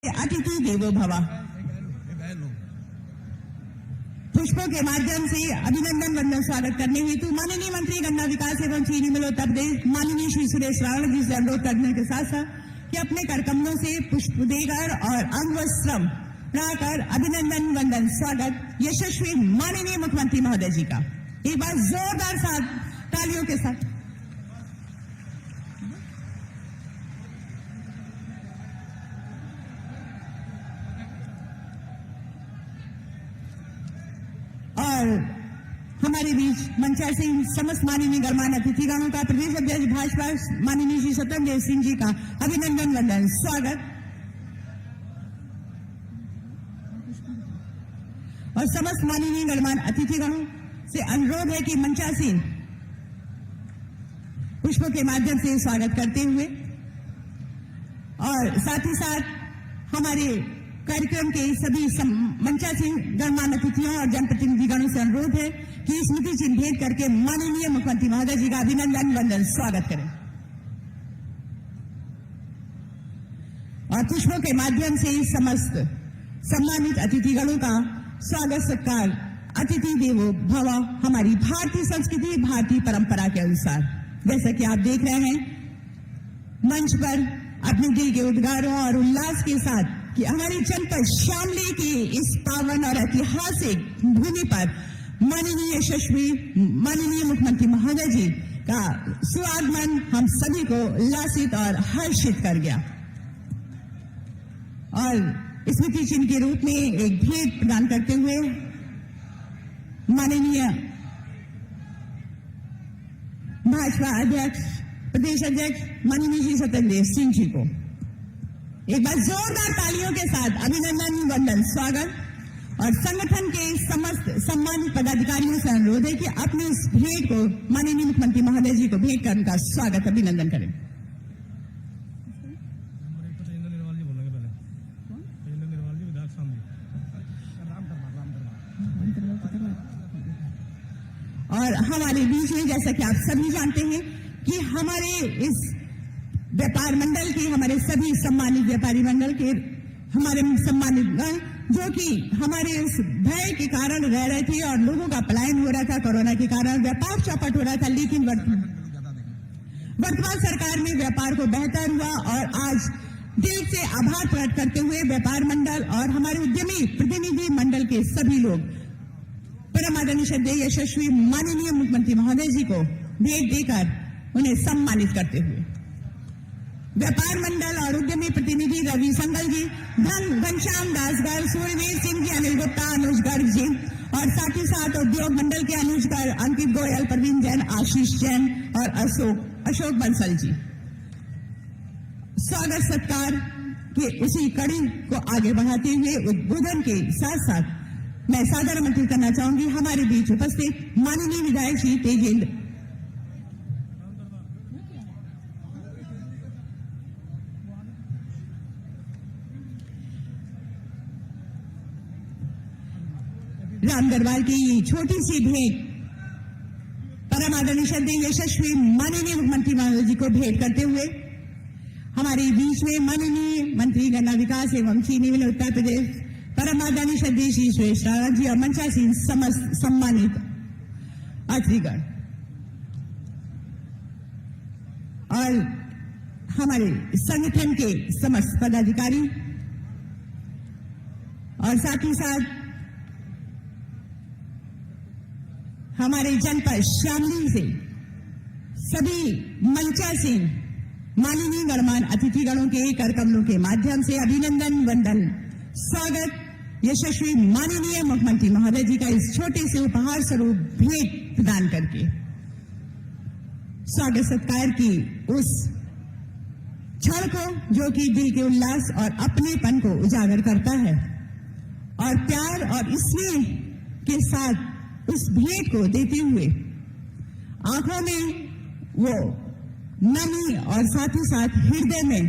अतिथि देवो भव। पुष्पों के माध्यम से अभिनंदन वंदन स्वागत करने हेतु माननीय मंत्री गन्ना विकास एवं चीनी मिल उत्तर प्रदेश माननीय श्री सुरेश राणा जी से अनुरोध करने के साथ साथ कि अपने कर कमलों से पुष्प देकर और अंग व श्रम कर अभिनंदन वंदन स्वागत यशस्वी माननीय मुख्यमंत्री महोदय जी का एक बार जोरदार साथ तालियों के साथ। और हमारे बीच मंचासीन समस्त माननीय गणमान्य अतिथिगणों का प्रदेश अध्यक्ष भाजपा माननीय श्री सत्यदेव सिंह जी का अभिनंदन वंदन स्वागत और समस्त माननीय गणमान्य अतिथिगणों से अनुरोध है कि मंचासीन पुष्पों के माध्यम से स्वागत करते हुए और साथ ही साथ हमारे कार्यक्रम के सभी मंचासीन गणमान्य अतिथियों और जनप्रतिनिधिगणों से अनुरोध है कि स्मृति चिन्ह भेंट करके माननीय मुख्यमंत्री महोदय जी का अभिनंदन वंदन स्वागत करें और पुष्पों के माध्यम से समस्त सम्मानित अतिथिगणों का स्वागत सत्कार अतिथि देवो भव हमारी भारतीय संस्कृति भारतीय परंपरा के अनुसार। जैसा कि आप देख रहे हैं मंच पर अपने दिल के उद्गारों और उल्लास के साथ कि हमारे जनपद शामली की इस पावन और ऐतिहासिक भूमि पर माननीय यशस्वी माननीय मुख्यमंत्री महोदय जी का सुआगमन हम सभी को उल्लासित और हर्षित कर गया और स्मृति चिन्ह के रूप में एक भेंट प्रदान करते हुए माननीय भाजपा अध्यक्ष प्रदेश अध्यक्ष माननीय श्री सत्यदेव सिंह जी को एक बार जोरदार तालियों के साथ अभिनंदन वंदन स्वागत और संगठन के समस्त सम्मानित पदाधिकारियों से अनुरोध है कि अपने इस भेंट को माननीय मुख्यमंत्री महोदय जी को भेंट कर उनका स्वागत अभिनंदन करें। और हमारे बीच में जैसा कि आप सभी जानते हैं कि हमारे इस व्यापार मंडल के हमारे सभी सम्मानित व्यापारी मंडल के हमारे सम्मानित गण जो कि हमारे इस भय के कारण रह रहे थे और लोगों का पलायन हो रहा था कोरोना के कारण व्यापार चौपट हो रहा था, लेकिन वर्तमान सरकार में व्यापार को बेहतर हुआ और आज दिल से आभार प्रकट करते हुए व्यापार मंडल और हमारे उद्यमी प्रतिनिधि मंडल के सभी लोग परम आदरणीय श्रद्धेय यशस्वी माननीय मुख्यमंत्री महोदय जी को भेंट देकर उन्हें सम्मानित करते हुए व्यापार मंडल और उद्यमी प्रतिनिधि रवि संगल जी घनश्याम दास गर्ग सूर्यवीर सिंह जी अनिल गुप्ता अनुज गर्ग जी और साथ ही साथ उद्योग मंडल के अनुज गर्ग अंकित गोयल प्रवीण जैन आशीष जैन और अशोक बंसल जी स्वागत सत्कार के उसी कड़ी को आगे बढ़ाते हुए उद्बोधन के साथ साथ मैं सादर आमंत्रित करना चाहूंगी हमारे बीच उपस्थित माननीय विधायक श्री तेजेंद्र राम दरबार की छोटी सी भेंट परम आदरणीय श्रद्धेय यशस्वी माननीय मुख्यमंत्री महोदय जी को भेंट करते हुए हमारे बीच में माननीय मंत्री गन्ना विकास एवं चीनी मिल उत्तर प्रदेश परम आदरणीय श्रद्धेय श्री सुरेश राणा जी और मंचासीन समस्त सम्मानित अतिथिगण और हमारे संगठन के समस्त पदाधिकारी और साथ ही साथ हमारे जनपद शामली से सभी मंचासीन माननीय गणमान्य अतिथिगणों के कर कमलों के माध्यम से अभिनंदन वंदन स्वागत यशस्वी माननीय मुख्यमंत्री महोदय जी का इस छोटे से उपहार स्वरूप भेंट प्रदान करके स्वागत सत्कार की उस क्षण को जो कि दिल के उल्लास और अपनेपन को उजागर करता है और प्यार और स्नेह के साथ उस भेंट को देते हुए आंखों में वो नमी और साथ ही साथ हृदय में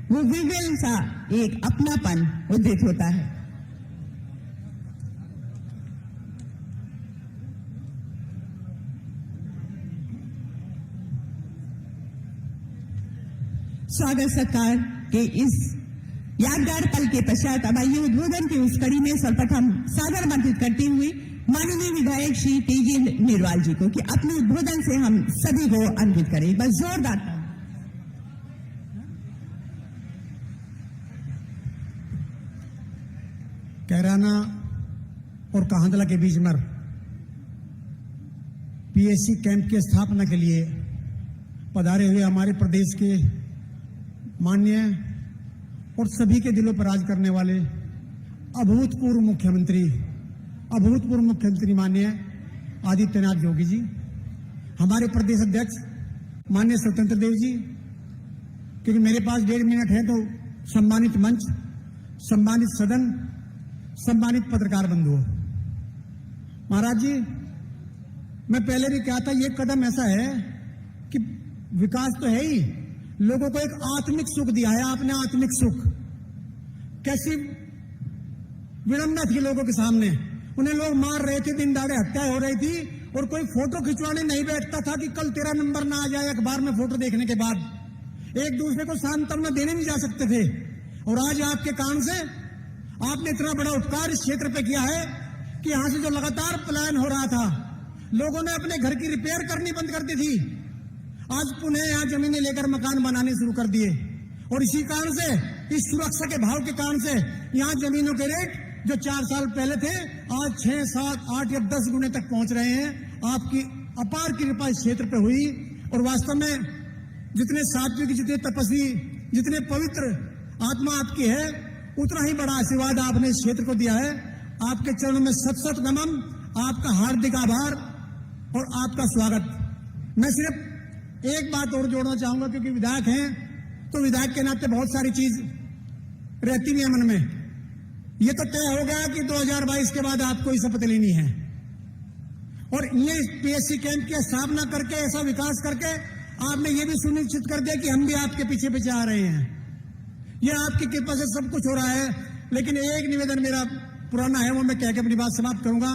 वो विविल सा एक अपनापन उदित होता है। स्वागत सत्कार के इस यादगार पल के पश्चात अब आइए उद्बोधन की उस कड़ी में सर्वप्रथम सादर आमंत्रित करते हुए माननीय विधायक श्री तेजी निर्वाल जी को कि अपने उद्बोधन से हम सभी को अन्वित करें। बस जोरदार कैराना और काहंदला के बीच में पीएससी कैंप की स्थापना के लिए पधारे हुए हमारे प्रदेश के माननीय और सभी के दिलों पर राज करने वाले अभूतपूर्व मुख्यमंत्री माननीय आदित्यनाथ योगी जी, हमारे प्रदेश अध्यक्ष माननीय स्वतंत्र देव जी, क्योंकि मेरे पास 1.5 मिनट है तो सम्मानित मंच, सम्मानित सदन, सम्मानित पत्रकार बंधुओं, महाराज जी, मैं पहले भी कहा था, ये कदम ऐसा है कि विकास तो है ही, लोगों को एक आत्मिक सुख दिया है आपने। आत्मिक सुख कैसी विडंबना थी लोगों के सामने, उन्हें लोग मार रहे थे, दिन दहाड़े हत्या हो रही थी और कोई फोटो खिंचवाने नहीं बैठता था कि कल तेरा नंबर ना आ जाए अखबार में फोटो देखने के बाद। एक दूसरे को सांत्वना देने नहीं जा सकते थे। और आज आपके कारण से आपने इतना बड़ा उपकार इस क्षेत्र पे किया है कि यहां से जो लगातार पलायन हो रहा था, लोगों ने अपने घर की रिपेयर करनी बंद कर दी थी, आज पुनः यहां जमीनें लेकर मकान बनाने शुरू कर दिए। और इसी कारण से, इस सुरक्षा के भाव के कारण से यहां जमीनों के रेट जो 4 साल पहले थे आज 6, 7, 8 या 10 गुने तक पहुंच रहे हैं। आपकी अपार कृपा इस क्षेत्र पे हुई और वास्तव में जितने सात्विक, जितने तपस्वी, जितने पवित्र आत्मा आपकी है, उतना ही बड़ा आशीर्वाद आपने इस क्षेत्र को दिया है। आपके चरणों में सत नमन, आपका हार्दिक आभार और आपका स्वागत। मैं सिर्फ एक बात और जोड़ना चाहूंगा, क्योंकि विधायक हैं तो विधायक के नाते बहुत सारी चीज रहती भी है मन में। ये तो तय हो गया कि 2022 के बाद आपको ही शपथ लेनी है और ये पीएससी कैंप की स्थापना करके, ऐसा विकास करके आपने ये भी सुनिश्चित कर दिया कि हम भी आपके पीछे पीछे आ रहे हैं। ये आपकी कृपा से सब कुछ हो रहा है। लेकिन एक निवेदन मेरा पुराना है, वो मैं कह के अपनी बात समाप्त करूंगा।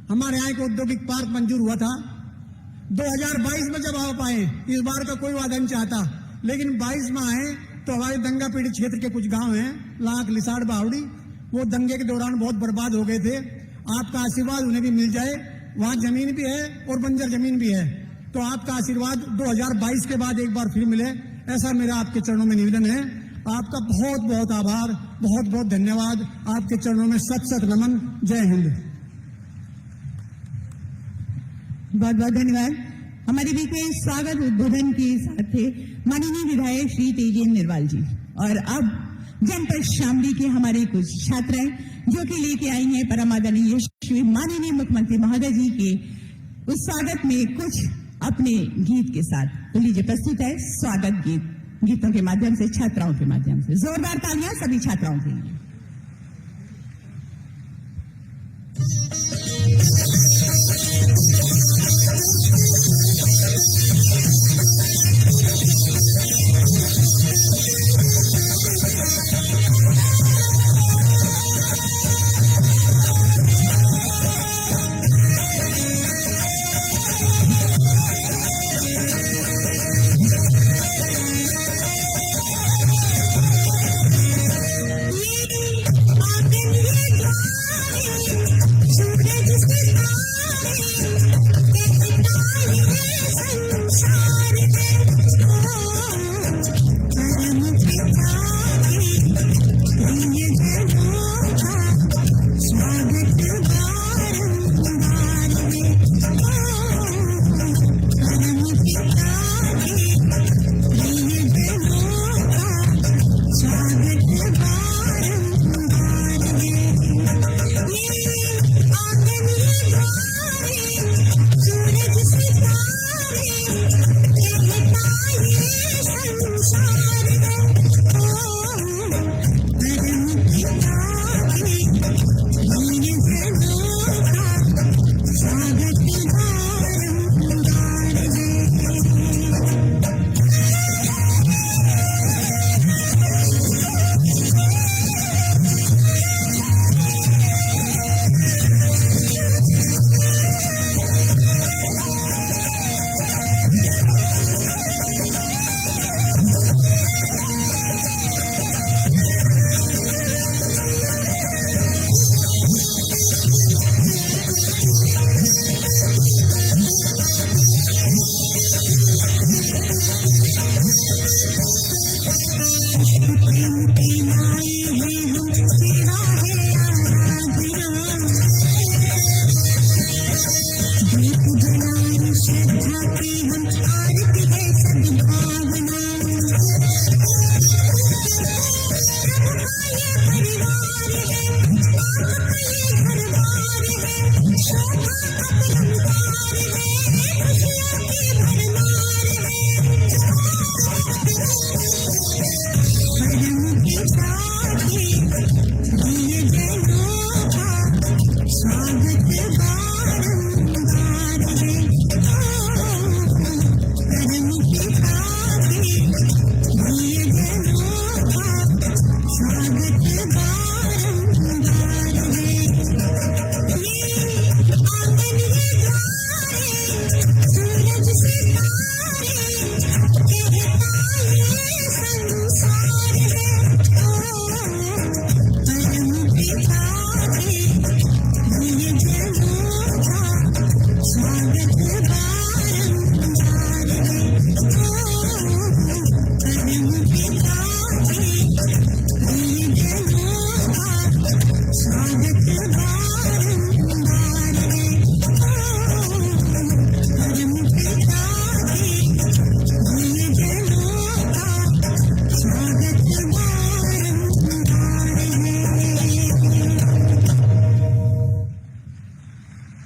हमारे यहाँ एक औद्योगिक पार्क मंजूर हुआ था 2022 में, जब आप आए, इस बार का कोई वादा नहीं चाहता, लेकिन 22 में आए तो हमारे दंगा पीड़ित क्षेत्र के कुछ गांव हैं, लाख, लिसाड़, बावड़ी, वो दंगे के दौरान बहुत बर्बाद हो गए थे। आपका आशीर्वाद उन्हें भी मिल जाए, वहां जमीन भी है और बंजर जमीन भी है, तो आपका आशीर्वाद 2022 के बाद एक बार फिर मिले, ऐसा मेरा आपके चरणों में निवेदन है। आपका बहुत बहुत आभार, बहुत बहुत धन्यवाद। आपके चरणों में सत नमन। जय हिंद। बहुत बहुत धन्यवाद। हमारे बीच में स्वागत उद्बोधन के साथ थे माननीय विधायक श्री तेजी निर्वाल जी। और अब जनपद शामली के हमारे कुछ छात्राएं जो कि लेके आई हैं परम आदरणीय श्री माननीय मुख्यमंत्री महोदय जी के उस स्वागत में कुछ अपने गीत के साथ। तो लीजिए, प्रस्तुत है स्वागत गीत, गीतों के माध्यम से, छात्राओं के माध्यम से। जोरदार तालियां सभी छात्राओं के लिए। So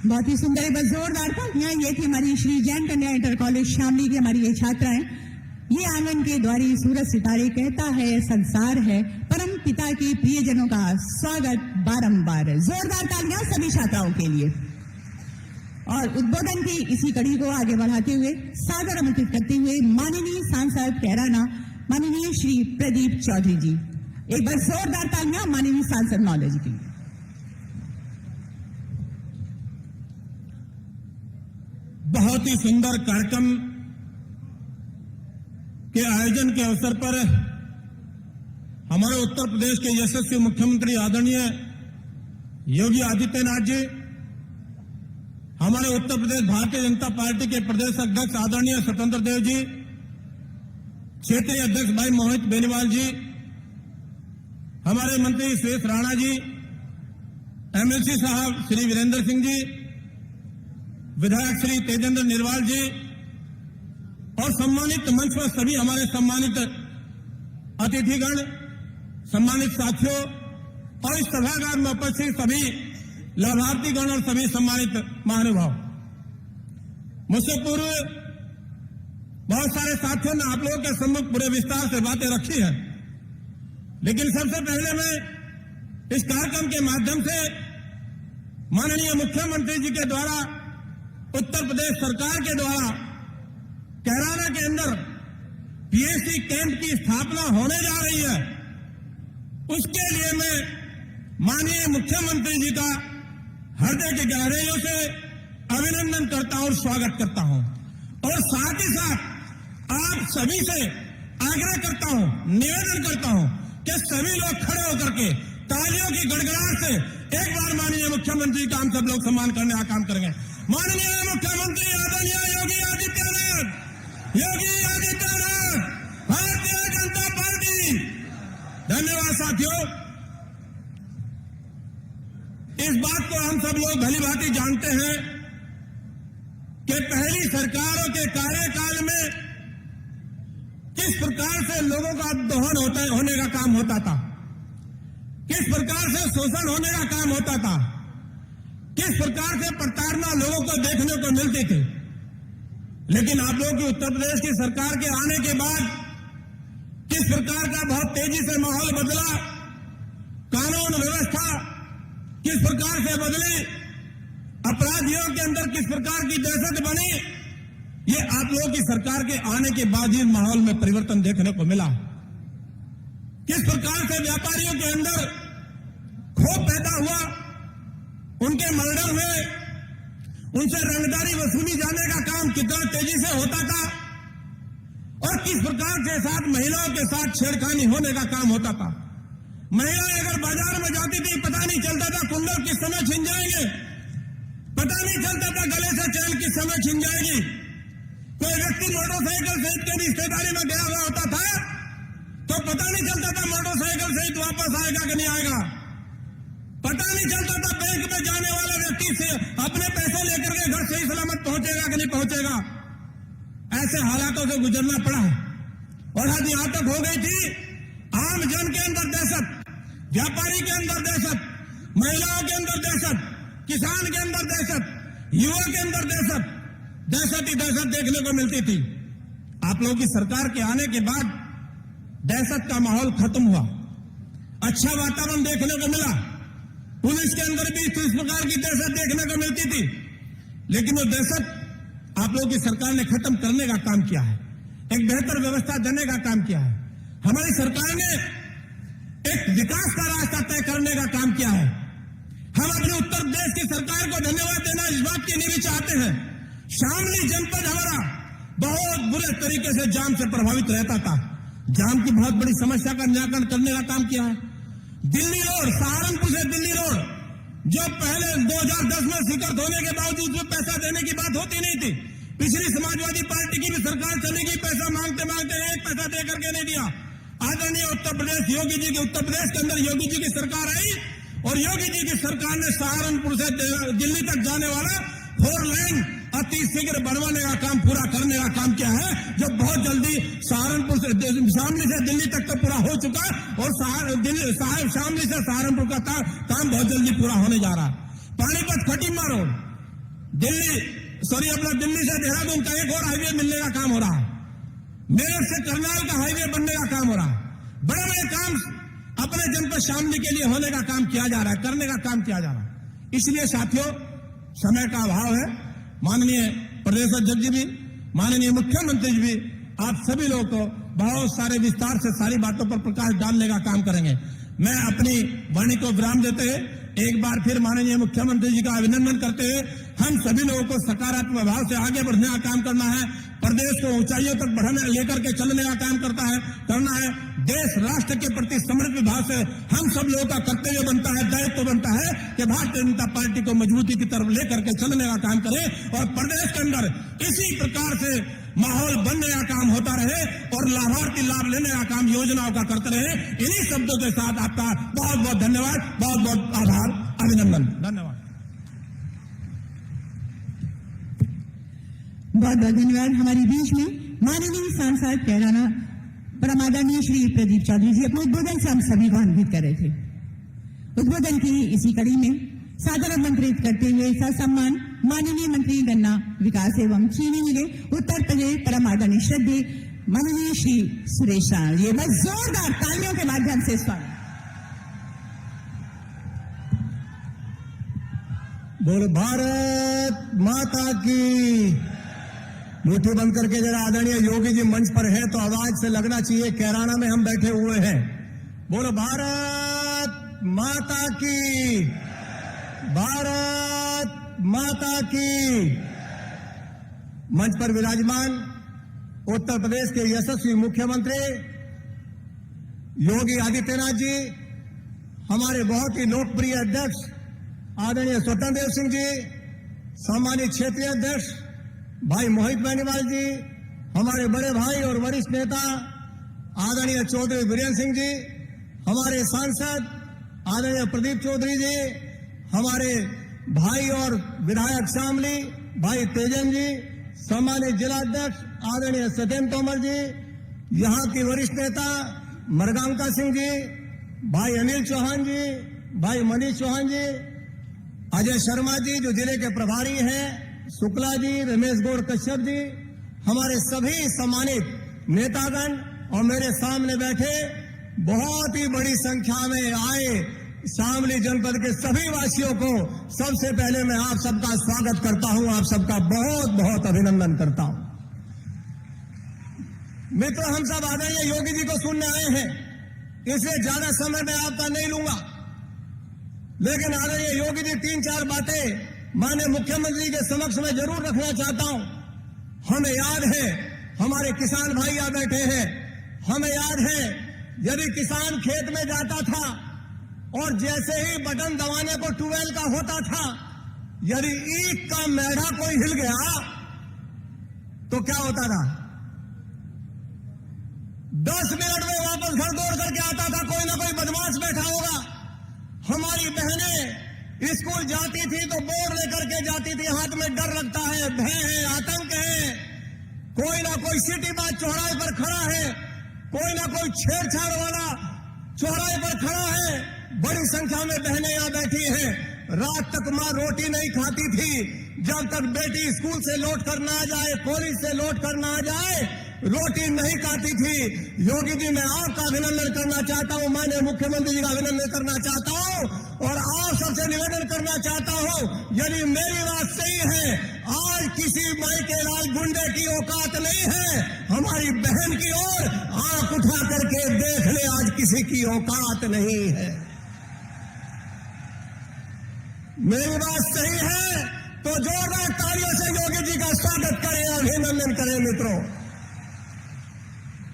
बहुत ही सुंदर है, बस जोरदार था। ये थी हमारी श्री जैन कन्या इंटर कॉलेज शामली की हमारी ये छात्राएं। ये आंगन के द्वारी सूरज सितारे कहता है संसार है, परम पिता के प्रियजनों का स्वागत बारंबार है। जोरदार तालियां सभी छात्राओं के लिए। और उद्बोधन की इसी कड़ी को आगे बढ़ाते हुए सादर आमंत्रित करते हुए माननीय सांसद कैराना माननीय श्री प्रदीप चौधरी जी। एक बार जोरदार तालियां माननीय सांसद महोदय जी की। बहुत ही सुंदर कार्यक्रम के आयोजन के अवसर पर हमारे उत्तर प्रदेश के यशस्वी मुख्यमंत्री आदरणीय योगी आदित्यनाथ जी, हमारे उत्तर प्रदेश भारतीय जनता पार्टी के प्रदेश अध्यक्ष आदरणीय स्वतंत्र देव जी, क्षेत्रीय अध्यक्ष भाई मोहित बेनीवाल जी, हमारे मंत्री सुरेश राणा जी, एमएलसी साहब श्री वीरेंद्र सिंह जी, विधायक श्री तेजेंद्र निर्वाल जी और सम्मानित मंच पर सभी हमारे सम्मानित अतिथिगण, सम्मानित साथियों और इस सभागार में उपस्थित सभी लाभार्थीगण और सभी सम्मानित महानुभाव। मुझसे पूर्व बहुत सारे साथियों ने आप लोगों के सम्मुख पूरे विस्तार से बातें रखी है, लेकिन सबसे पहले मैं इस कार्यक्रम के माध्यम से माननीय मुख्यमंत्री जी के द्वारा उत्तर प्रदेश सरकार के द्वारा कैराना के अंदर पीएससी कैंप की स्थापना होने जा रही है, उसके लिए मैं माननीय मुख्यमंत्री जी का हृदय के गहराइयों से अभिनंदन करता हूं और स्वागत करता हूं। और साथ ही साथ आप सभी से आग्रह करता हूं, निवेदन करता हूं कि सभी लोग खड़े होकर के तालियों की गड़गड़ाहट से एक बार माननीय मुख्यमंत्री का हम सब लोग सम्मान करने का काम करेंगे। माननीय मुख्यमंत्री आदरणीय योगी आदित्यनाथ, भारतीय जनता पार्टी। धन्यवाद साथियों। इस बात को हम सब लोग भली भांति जानते हैं कि पहली सरकारों के कार्यकाल में किस प्रकार से लोगों का दोहन होने का काम होता था, किस प्रकार से शोषण होने का काम होता था, किस प्रकार से प्रताड़ना लोगों को देखने को मिलती थी। लेकिन आप लोगों की उत्तर प्रदेश की सरकार के आने के बाद किस प्रकार का बहुत तेजी से माहौल बदला, कानून व्यवस्था किस प्रकार से बदली, अपराधियों के अंदर किस प्रकार की दहशत बनी, ये आप लोगों की सरकार के आने के बाद ही माहौल में परिवर्तन देखने को मिला। किस प्रकार से व्यापारियों के अंदर क्षोभ पैदा हुआ, उनके मर्डर हुए, उनसे रंगदारी वसूली जाने का काम कितना तेजी से होता था और किस प्रकार के साथ महिलाओं के साथ छेड़खानी होने का काम होता था। महिलाएं अगर बाजार में जाती थी पता नहीं चलता था कुंडल किस समय छिन जाएंगे, पता नहीं चलता था गले से चैन किस समय छिन जाएगी। कोई व्यक्ति मोटरसाइकिल सहित के रिश्तेदारी में गया हुआ होता था तो पता नहीं चलता था मोटरसाइकिल सहित वापस आएगा कि नहीं आएगा, पता नहीं चलता था बैंक में जाने वाला व्यक्ति से अपने पैसे लेकर के घर सही सलामत पहुंचेगा कि नहीं पहुंचेगा। ऐसे हालातों से गुजरना पड़ा है और हद यहां तक हो गई थी आम जन के अंदर दहशत, व्यापारी के अंदर दहशत, महिलाओं के अंदर दहशत, किसान के अंदर दहशत, युवा के अंदर दहशत, दहशत ही दहशत देखने को मिलती थी। आप लोगों की सरकार के आने के बाद दहशत का माहौल खत्म हुआ, अच्छा वातावरण देखने को मिला। पुलिस के अंदर भी इस प्रकार की दहशत देखने को मिलती थी, लेकिन वो दहशत आप लोगों की सरकार ने खत्म करने का काम किया है, एक बेहतर व्यवस्था देने का काम किया है। हमारी सरकार ने एक विकास का रास्ता तय करने का काम किया है। हम अपने उत्तर प्रदेश की सरकार को धन्यवाद देना इस बात के लिए भी चाहते हैं, शामली जनपद हमारा बहुत बुरे तरीके से जाम से प्रभावित रहता था। जाम की बहुत बड़ी समस्या का निराकरण करने का काम किया है। दिल्ली रोड, सहारनपुर से दिल्ली रोड, जो पहले 2010 में स्वीकृत होने के बावजूद भी पैसा देने की बात होती नहीं थी। पिछली समाजवादी पार्टी की भी सरकार चली गई, पैसा मांगते मांगते एक पैसा दे करके नहीं दिया। आदरणीय उत्तर प्रदेश योगी जी के उत्तर प्रदेश के अंदर योगी जी की सरकार आई और योगी जी की सरकार ने सहारनपुर से दिल्ली तक जाने वाला 4 लाइन अति शीघ्र बनवाने का काम, पूरा करने का काम किया है, जो बहुत जल्दी सहारनपुर से शामली से दिल्ली तक तो पूरा हो चुका है और शामली से सहारनपुर का काम बहुत जल्दी पूरा होने जा रहा है। पानीपत खटीमा रोड, दिल्ली से देहरादून का एक और हाईवे मिलने का काम हो रहा है। मेरठ से करनाल का हाईवे बनने का काम हो रहा है। बड़े बड़े काम अपने जनपद शामली के लिए होने का काम किया जा रहा है, करने का काम किया जा रहा है। इसलिए साथियों, समय का अभाव है। माननीय प्रदेश अध्यक्ष जी भी, माननीय मुख्यमंत्री जी भी आप सभी लोगों को बहुत सारे विस्तार से सारी बातों पर प्रकाश डालने का काम करेंगे। मैं अपनी वाणी को विराम देते हुए एक बार फिर माननीय मुख्यमंत्री जी का अभिनंदन करते हुए हम सभी लोगों को सकारात्मक भाव से आगे बढ़ने का काम करना है, प्रदेश को ऊंचाइयों तक बढ़ाने लेकर के चलने का काम करना है। देश राष्ट्र के प्रति समर्पित भाव से हम सब लोगों का कर्तव्य बनता है, दायित्व बनता है कि भारतीय जनता पार्टी को मजबूती की तरफ लेकर के चलने का काम करें और प्रदेश के अंदर इसी प्रकार से माहौल बनने का काम होता रहे और लाभार्थी लाभ लेने का काम योजनाओं का करते रहे। इन्हीं शब्दों के साथ आपका बहुत बहुत धन्यवाद, बहुत बहुत आभार, अभिनंदन। धन्यवाद। बहुत बहुत धन्यवाद। हमारे बीच में माननीय सांसद कैराना परमादरणीय श्री प्रदीप चौधरी जी अपने उद्बोधन से हम सभी को अन्वित कर रहे थे। उद्बोधन की इसी कड़ी में सादर आमंत्रित करते हुए ससम्मान माननीय मंत्री गन्ना विकास एवं चीनी मिले उत्तर प्रदेश परमादरणीय श्रद्धे माननीय श्री सुरेश राणा, ये बस जोरदार तालियों के माध्यम से स्वागत। बोलो भारत माता की। मुट्ठी बंद करके जरा आदरणीय योगी जी मंच पर है तो आवाज से लगना चाहिए कैराना में हम बैठे हुए हैं। बोलो भारत माता की, भारत माता की। मंच पर विराजमान उत्तर प्रदेश के यशस्वी मुख्यमंत्री योगी आदित्यनाथ जी, हमारे बहुत ही लोकप्रिय अध्यक्ष आदरणीय स्वतंत्र देव सिंह जी, सम्मानित क्षेत्रीय अध्यक्ष भाई मोहित बेनीवाल जी, हमारे बड़े भाई और वरिष्ठ नेता आदरणीय चौधरी वीरेंद्र सिंह जी, हमारे सांसद आदरणीय प्रदीप चौधरी जी, हमारे भाई और विधायक शामली भाई तेजन जी, सम्मानित जिलाध्यक्ष आदरणीय सत्येंद्र तोमर जी, यहाँ की वरिष्ठ नेता मरगांका सिंह जी, भाई अनिल चौहान जी, भाई मनीष चौहान जी, अजय शर्मा जी जो जिले के प्रभारी हैं, शुक्ला जी, रमेश गौड़ कश्यप जी, हमारे सभी सम्मानित नेतागण और मेरे सामने बैठे बहुत ही बड़ी संख्या में आए शामली जनपद के सभी वासियों को सबसे पहले मैं आप सबका स्वागत करता हूं, आप सबका बहुत बहुत अभिनंदन करता हूं। मित्रों, हम सब आदरणीय योगी जी को सुनने आए हैं, इसलिए ज्यादा समय मैं आपका नहीं लूंगा, लेकिन आदरणीय योगी जी 3-4 बातें माननीय मुख्यमंत्री के समक्ष में जरूर रखना चाहता हूं। हमें याद है, हमारे किसान भाई आ बैठे हैं, हमें याद है यदि किसान खेत में जाता था और जैसे ही बटन दबाने को ट्यूबवेल का होता था, यदि ईख का मेढ़ा कोई हिल गया तो क्या होता था? 10 मिनट में वापस घर दौड़ करके आता था, कोई ना कोई बदमाश बैठा होगा। हमारी बहनें स्कूल जाती थी तो बोर्ड लेकर के जाती थी, हाथ में डर लगता है, भय है, आतंक है, कोई ना कोई सिटी बात चौराहे पर खड़ा है, कोई ना कोई छेड़छाड़ वाला चौराहे पर खड़ा है, बड़ी संख्या में बहनें यहां बैठी हैं। रात तक मां रोटी नहीं खाती थी, जब तक बेटी स्कूल से लौट कर ना आ जाए, कॉलेज से लौट कर ना आ जाए, रोटी नहीं खाती थी। योगी जी, मैं आपका अभिनंदन करना चाहता हूं, माननीय मुख्यमंत्री जी का अभिनंदन करना चाहता हूं और आप सबसे निवेदन करना चाहता हूं, यदि मेरी बात सही है, आज किसी माई के लाल गुंडे की औकात नहीं है हमारी बहन की ओर आंख उठा करके देख ले, आज किसी की औकात नहीं है। मेरी बात सही है तो जोरदार तालियों से योगी जी का स्वागत करें, अभिनंदन करें मित्रों।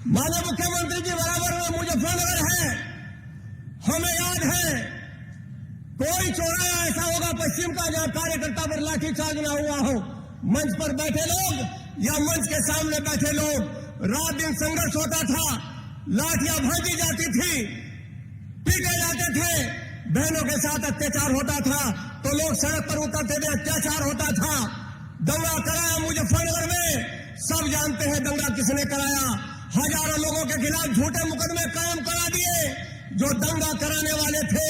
माननीय मुख्यमंत्री जी बराबर में मुजफ्फरनगर है, हमें याद है कोई चौराहा ऐसा होगा पश्चिम का जहां कार्यकर्ता पर लाठीचार्ज ना हुआ हो। मंच पर बैठे लोग या मंच के सामने बैठे लोग, रात दिन संघर्ष होता था, लाठियां भाजी जाती थी, पीटे जाते थे, बहनों के साथ अत्याचार होता था तो लोग सड़क पर उतरते थे, अत्याचार होता था। दंगा कराया मुजफ्फरनगर में, सब जानते हैं दंगा किसने कराया। हजारों लोगों के खिलाफ झूठे मुकदमे कायम करा दिए। जो दंगा कराने वाले थे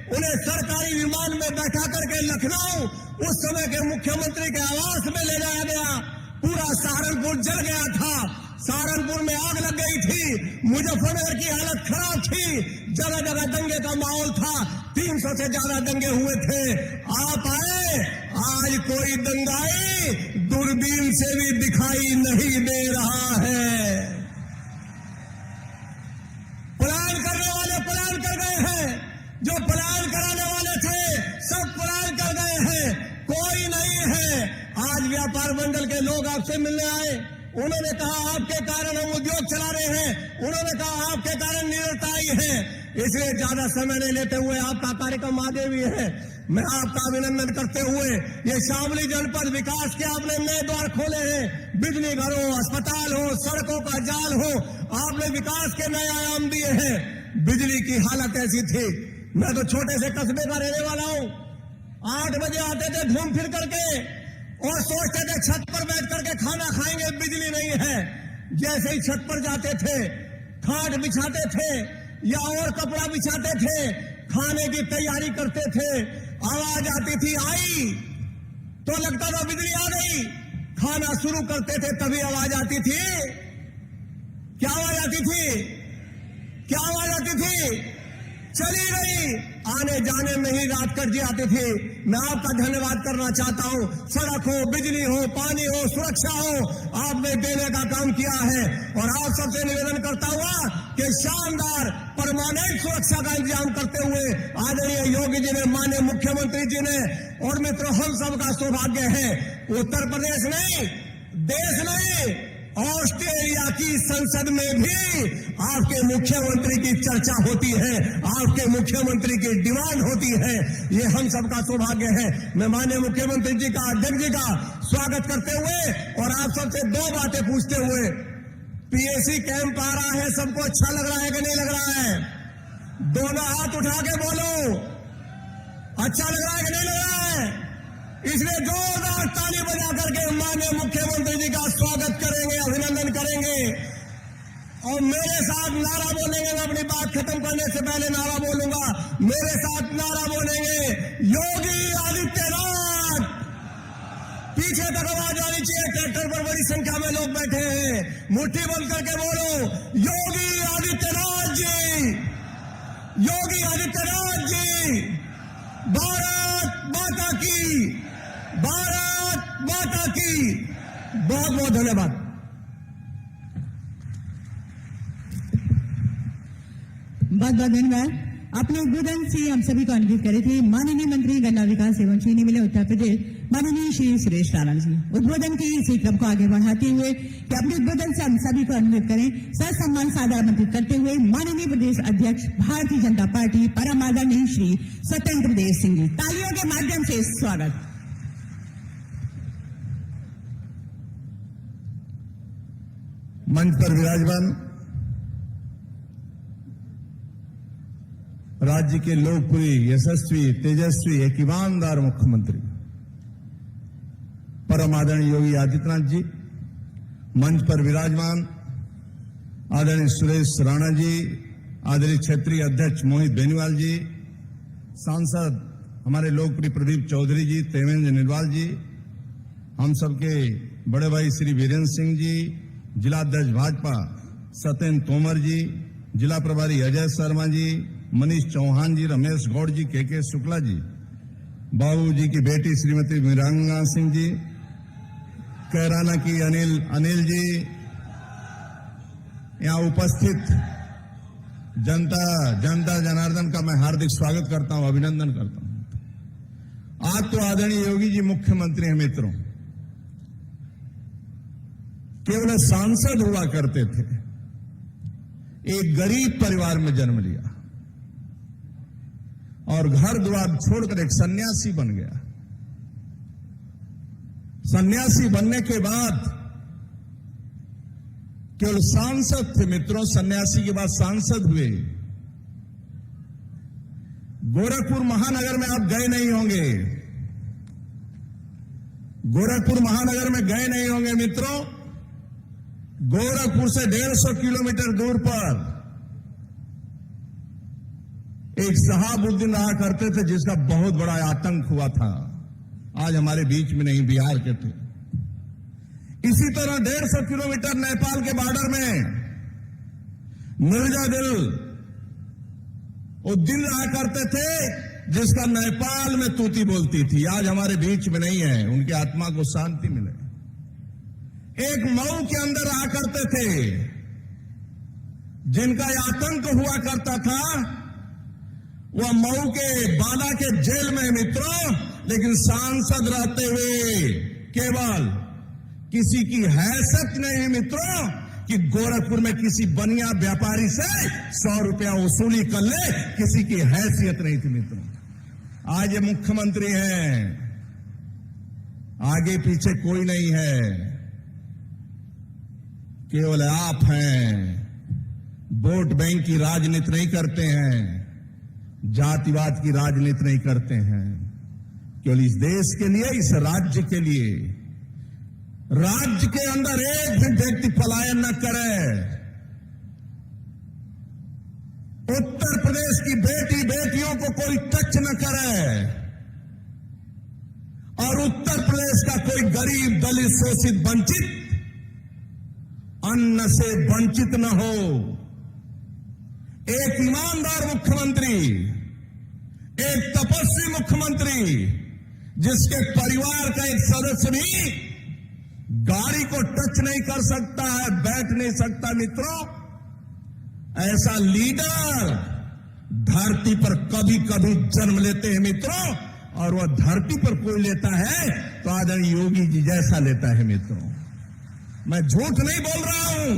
उन्हें सरकारी विमान में बैठा करके लखनऊ उस समय के मुख्यमंत्री के आवास में ले जाया गया। पूरा सहारनपुर जल गया था, सहारनपुर में आग लग गई थी, मुजफ्फरनगर की हालत खराब थी, जगह जगह दंगे का माहौल था, 300 से ज्यादा दंगे हुए थे। आप आए, आज कोई दंगाई दूरबीन से भी दिखाई नहीं दे रहा है। पलायन करने वाले पलायन कर गए हैं, जो पलायन कराने वाले थे सब पलायन कर गए हैं, कोई नहीं है। आज व्यापार मंडल के लोग आपसे मिलने आए, उन्होंने कहा आपके कारण हम उद्योग चला रहे हैं, उन्होंने कहा आपके कारण निरंतरता आई है। इसलिए ज्यादा समय नहीं लेते हुए, आपका कार्यक्रम आगे भी है, मैं आपका अभिनंदन करते हुए ये शामली जनपद विकास के आपने नए द्वार खोले हैं, बिजली घर हो, अस्पताल हो, सड़कों का जाल हो, आपने विकास के नए आयाम दिए हैं। बिजली की हालत ऐसी थी, मैं तो छोटे से कस्बे का रहने वाला हूं, 8 बजे आते थे घूम फिर करके और सोचते थे छत पर बैठ करके खाना खाएंगे, बिजली नहीं है। जैसे ही छत पर जाते थे, खाट बिछाते थे या और कपड़ा बिछाते थे, खाने की तैयारी करते थे, आवाज आती थी आई तो लगता था बिजली आ गई, खाना शुरू करते थे तभी आवाज आती थी। क्या आवाज आती थी? क्या आवाज आती थी? चली गई। आने जाने में ही रात कट जाती थी। मैं आपका धन्यवाद करना चाहता हूं। सड़क हो, बिजली हो, पानी हो, सुरक्षा हो, आपने देने का काम किया है और आप सबसे निवेदन करता हुआ कि शानदार परमानेंट सुरक्षा का इंतजाम करते हुए आदरणीय योगी जी ने, माननीय मुख्यमंत्री जी ने और मित्रों हम सबका सौभाग्य है, उत्तर प्रदेश नहीं, देश नहीं, ऑस्ट्रेलिया की संसद में भी आपके मुख्यमंत्री की चर्चा होती है, आपके मुख्यमंत्री की डिमांड होती है। ये हम सबका सौभाग्य है। मैं माननीय मुख्यमंत्री जी का, अध्यक्ष जी का स्वागत करते हुए और आप सबसे 2 बातें पूछते हुए, पीएसी कैंप आ रहा है, सबको अच्छा लग रहा है कि नहीं लग रहा है? दोनों हाथ उठा के बोलो, अच्छा लग रहा है कि नहीं लग रहा है? इसलिए जोरदार ताली बजा करके माननीय मुख्यमंत्री जी का स्वागत करेंगे, अभिनंदन करेंगे और मेरे साथ नारा बोलेंगे। मैं अपनी बात खत्म करने से पहले नारा बोलूंगा, मेरे साथ नारा बोलेंगे, योगी आदित्यनाथ। पीछे तक आवाज आनी चाहिए, ट्रैक्टर पर बड़ी संख्या में लोग बैठे हैं, मुट्ठी बंद करके बोलो, योगी आदित्यनाथ जी, योगी आदित्यनाथ जी। भारत माता की, भारत माता की। बहुत बहुत धन्यवाद। बहुत बहुत धन्यवाद। अपने उद्बोधन से हम सभी को अनुरोध करे थे माननीय मंत्री गन्ना विकास एवं चीनी मिले उत्तर प्रदेश माननीय श्री सुरेश राणा जी। उद्बोधन के इसी क्रम को आगे बढ़ाते हुए कि अपने उद्बोधन से हम सभी को अनुरोध करें, ससम्मान सादर आमंत्रित करते हुए माननीय प्रदेश अध्यक्ष भारतीय जनता पार्टी परम आदरणीय श्री स्वतंत्र देव सिंह जी। तालियों के माध्यम से स्वागत। मंच पर विराजमान राज्य के लोकप्रिय, यशस्वी, तेजस्वी, एक ईमानदार मुख्यमंत्री परम आदरणीय योगी आदित्यनाथ जी, मंच पर विराजमान आदरणीय सुरेश राणा जी, आदरणीय क्षेत्रीय अध्यक्ष मोहित बेनीवाल जी, सांसद हमारे लोकप्रिय प्रदीप चौधरी जी, देवेंद्र निलवाल जी, हम सबके बड़े भाई श्री वीरेंद्र सिंह जी, जिला अध्यक्ष भाजपा सत्येंद्र तोमर जी, जिला प्रभारी अजय शर्मा जी, मनीष चौहान जी, रमेश गौड़ जी, के शुक्ला जी, बाबू जी की बेटी श्रीमती वीरांगना सिंह जी, कैराना की अनिल जी, यहाँ उपस्थित जनता जनार्दन का मैं हार्दिक स्वागत करता हूं, अभिनंदन करता हूं। आज तो आदरणीय योगी जी मुख्यमंत्री हैं मित्रों, केवल सांसद हुआ करते थे, एक गरीब परिवार में जन्म लिया और घर द्वार छोड़कर एक सन्यासी बन गया। सन्यासी बनने के बाद केवल सांसद थे मित्रों, सन्यासी के बाद सांसद हुए। गोरखपुर महानगर में आप गए नहीं होंगे, गोरखपुर महानगर में गए नहीं होंगे मित्रों। गोरखपुर से 150 किलोमीटर दूर पर एक शहाबुद्दीन रहा करते थे, जिसका बहुत बड़ा आतंक हुआ था। आज हमारे बीच में नहीं, बिहार के थे। इसी तरह 150 किलोमीटर नेपाल के बॉर्डर में मिर्जा दिल, वो दिल रहा करते थे, जिसका नेपाल में तूती बोलती थी। आज हमारे बीच में नहीं है, उनकी आत्मा को शांति मिले। एक मऊ के अंदर रहा करते थे, जिनका आतंक हुआ करता था, वह मऊ के बाला के जेल में मित्रों, लेकिन सांसद रहते हुए केवल किसी की हैसियत नहीं है मित्रों कि गोरखपुर में किसी बनिया व्यापारी से 100 रुपया वसूली कर ले, किसी की हैसियत नहीं थी मित्रों। आज ये मुख्यमंत्री हैं, आगे पीछे कोई नहीं है, केवल आप हैं। वोट बैंक की राजनीति नहीं करते हैं, जातिवाद की राजनीति नहीं करते हैं, केवल इस देश के लिए, इस राज्य के लिए। राज्य के अंदर एक भी व्यक्ति पलायन न करे। उत्तर प्रदेश की बेटियों को कोई टच न करे और उत्तर प्रदेश का कोई गरीब, दलित, शोषित, वंचित अन्न से वंचित न हो। एक ईमानदार मुख्यमंत्री, एक तपस्वी मुख्यमंत्री, जिसके परिवार का एक सदस्य भी गाड़ी को टच नहीं कर सकता है, बैठ नहीं सकता मित्रों, ऐसा लीडर धरती पर कभी कभी जन्म लेते हैं मित्रों। और वह धरती पर कोई लेता है तो आदरणीय योगी जी जैसा लेता है मित्रों। मैं झूठ नहीं बोल रहा हूं,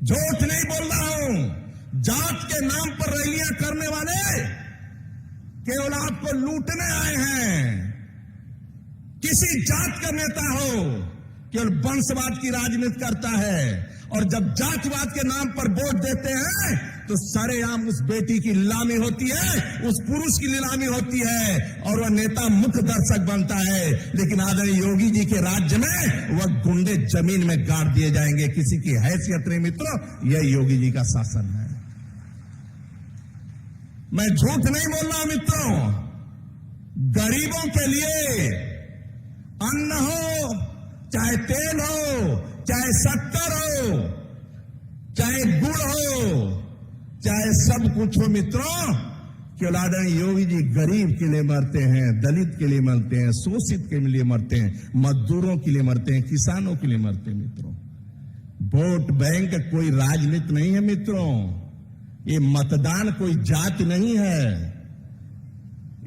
झूठ नहीं बोल रहा हूं। जात के नाम पर रैलियां करने वाले केवल आपको लूटने आए हैं। किसी जात का नेता हो, केवल वंशवाद की राजनीति करता है, और जब जातिवाद के नाम पर वोट देते हैं तो सरेआम उस बेटी की नीलामी होती है, उस पुरुष की नीलामी होती है, और वह नेता मुख्य दर्शक बनता है। लेकिन आदरणीय योगी जी के राज्य में वह गुंडे जमीन में गाड़ दिए जाएंगे, किसी की हैसियत नहीं मित्रों। यह योगी जी का शासन है। मैं झूठ नहीं बोल रहा मित्रों। गरीबों के लिए अन्न हो, चाहे तेल हो, चाहे शक्कर हो, चाहे गुड़ हो, चाहे सब कुछ हो मित्रों, केवल आदरणीय योगी जी गरीब के लिए मरते हैं, दलित के लिए मरते हैं, शोषित के लिए मरते हैं, मजदूरों के लिए मरते हैं, किसानों के लिए मरते हैं मित्रों। वोट बैंक कोई राजनीति नहीं है मित्रों। ये मतदान कोई जाति नहीं है।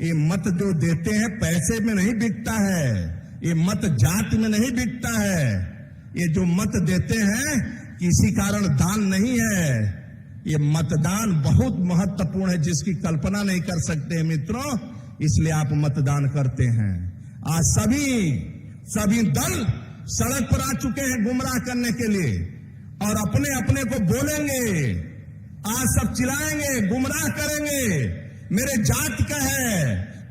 ये मत जो देते हैं पैसे में नहीं बिकता है, ये मत जाति में नहीं बिकता है। ये जो मत देते हैं किसी कारण दान नहीं है। ये मतदान बहुत महत्वपूर्ण है, जिसकी कल्पना नहीं कर सकते हैं मित्रों। इसलिए आप मतदान करते हैं। आज सभी दल सड़क पर आ चुके हैं गुमराह करने के लिए, और अपने अपने को बोलेंगे, आज सब चिल्लाएंगे, गुमराह करेंगे, मेरे जात का है,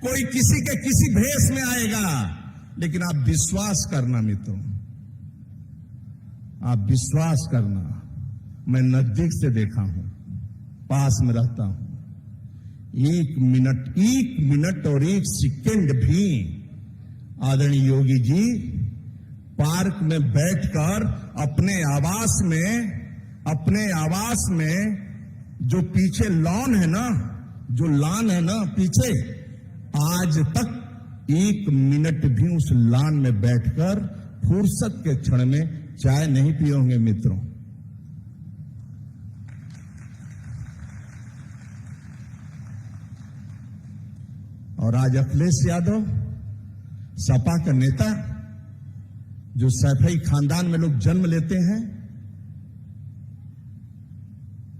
कोई किसी के किसी भेष में आएगा। लेकिन आप विश्वास करना मित्रों, आप विश्वास करना, मैं नजदीक से देखा हूं। पास में रहता हूं। एक मिनट और एक सेकंड भी आदरणीय योगी जी पार्क में बैठकर अपने आवास में जो पीछे लॉन है ना, जो लॉन है ना पीछे, आज तक एक मिनट भी उस लॉन में बैठकर फुर्सत के क्षण में चाय नहीं पिए होंगे मित्रों। और आज अखिलेश यादव सपा का नेता, जो सैफई खानदान में लोग जन्म लेते हैं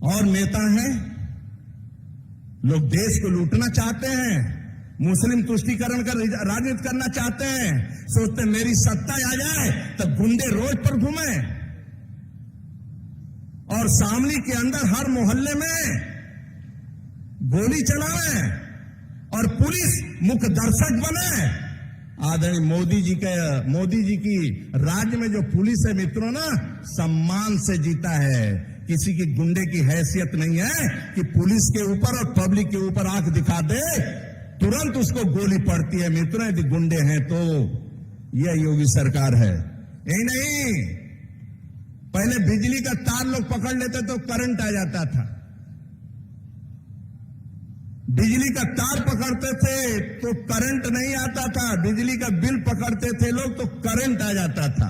और नेता हैं, लोग देश को लूटना चाहते हैं, मुस्लिम तुष्टीकरण का राजनीति करना चाहते हैं, सोचते हैं मेरी सत्ता आ जाए तो गुंडे रोड पर घूमे और शामली के अंदर हर मोहल्ले में गोली चलावे और पुलिस मुख्य दर्शक बने। आदरणीय मोदी जी की राज्य में जो पुलिस है मित्रों ना, सम्मान से जीता है। किसी की गुंडे की हैसियत नहीं है कि पुलिस के ऊपर और पब्लिक के ऊपर आंख दिखा दे तुरंत उसको गोली पड़ती है मित्रों, यदि गुंडे हैं तो। यह योगी सरकार है। यही नहीं, पहले बिजली का तार लोग पकड़ लेते तो करंट आ जाता था, बिजली का तार पकड़ते थे तो करंट नहीं आता था, बिजली का बिल पकड़ते थे लोग तो करंट आ जाता था।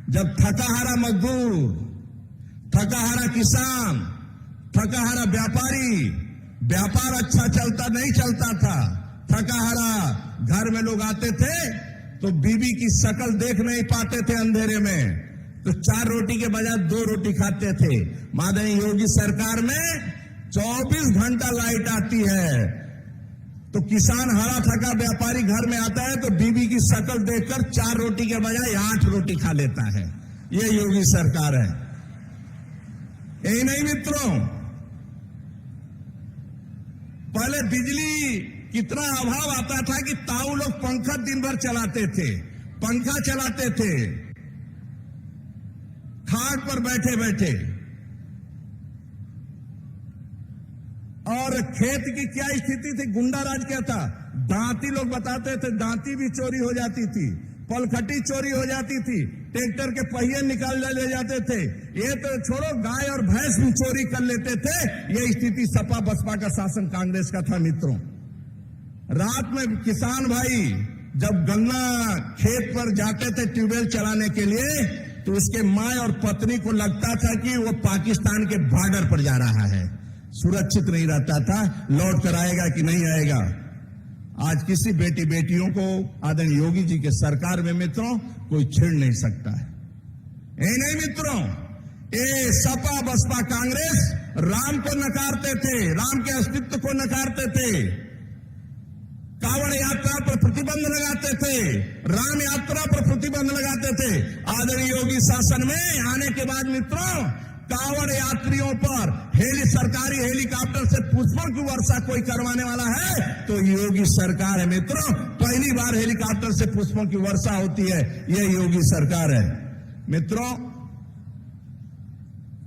जब थकाहारा मजदूर, थकाहारा किसान, थकाहारा व्यापारी, व्यापार अच्छा चलता नहीं चलता था, थकाहारा घर में लोग आते थे तो बीवी की शक्ल देख नहीं पाते थे अंधेरे में, तो 4 रोटी के बजाय 2 रोटी खाते थे। माननीय योगी सरकार में 24 घंटा लाइट आती है, तो किसान हरा थका व्यापारी घर में आता है तो बीवी की शक्ल देखकर 4 रोटी के बजाय 8 रोटी खा लेता है। यह योगी सरकार है। यही नहीं मित्रों, पहले बिजली कितना अभाव आता था कि ताऊ लोग पंखा दिन भर चलाते थे, पंखा चलाते थे खाट पर बैठे बैठे। और खेत की क्या स्थिति थी, गुंडा राज क्या था, दांती लोग बताते थे, दांती भी चोरी हो जाती थी, पलखटी चोरी हो जाती थी, ट्रैक्टर के पहिए निकाल ले जाते थे, ये तो छोड़ो गाय और भैंस भी चोरी कर लेते थे। ये स्थिति सपा बसपा का शासन कांग्रेस का था मित्रों। रात में किसान भाई जब गन्ना खेत पर जाते थे ट्यूबवेल चलाने के लिए, तो उसके माँ और पत्नी को लगता था कि वो पाकिस्तान के बॉर्डर पर जा रहा है, सुरक्षित नहीं रहता था, लौट कर आएगा कि नहीं आएगा। आज किसी बेटियों को आदरणीय योगी जी के सरकार में मित्रों कोई छेड़ नहीं सकता है। यही नहीं मित्रों, ये सपा बसपा कांग्रेस राम को नकारते थे, राम के अस्तित्व को नकारते थे, कावड़ यात्रा पर प्रतिबंध लगाते थे, राम यात्रा पर प्रतिबंध लगाते थे। आदरणीय योगी शासन में आने के बाद मित्रों कावड़ यात्रियों पर सरकारी हेलीकॉप्टर से पुष्पों की वर्षा कोई करवाने वाला है तो योगी सरकार है मित्रों। पहली बार हेलीकॉप्टर से पुष्पों की वर्षा होती है, यह योगी सरकार है मित्रों।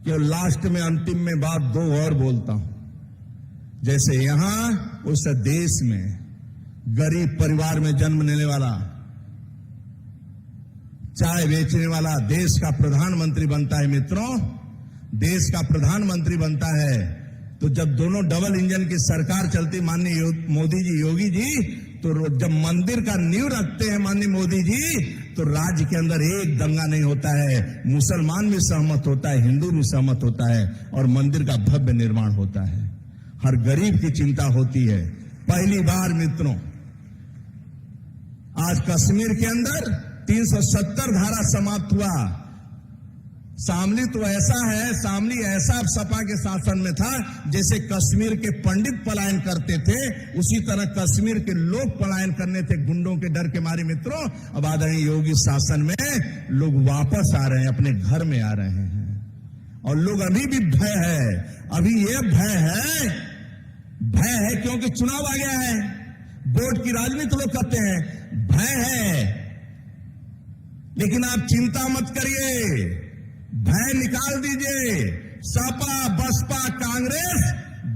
कि लास्ट में अंतिम में बात 2 और बोलता हूं। जैसे यहां उस देश में गरीब परिवार में जन्म लेने वाला, चाय बेचने वाला देश का प्रधानमंत्री बनता है मित्रों, देश का प्रधानमंत्री बनता है, तो जब दोनों डबल इंजन की सरकार चलती माननीय मोदी जी योगी जी, तो जब मंदिर का नींव रखते हैं माननीय मोदी जी, तो राज्य के अंदर एक दंगा नहीं होता है, मुसलमान भी सहमत होता है, हिंदू भी सहमत होता है और मंदिर का भव्य निर्माण होता है। हर गरीब की चिंता होती है। पहली बार मित्रों आज कश्मीर के अंदर 370 धारा समाप्त हुआ। शामली तो ऐसा है, शामली ऐसा सपा के शासन में था जैसे कश्मीर के पंडित पलायन करते थे, उसी तरह कश्मीर के लोग पलायन करने थे गुंडों के डर के मारे मित्रों। अब आदरणीय योगी शासन में लोग वापस आ रहे हैं, अपने घर में आ रहे हैं और लोग अभी भी भय है, अभी ये भय है क्योंकि चुनाव आ गया है, वोट की राजनीति लोग करते हैं, भय है। लेकिन आप चिंता मत करिए, भय निकाल दीजिए, सपा बसपा कांग्रेस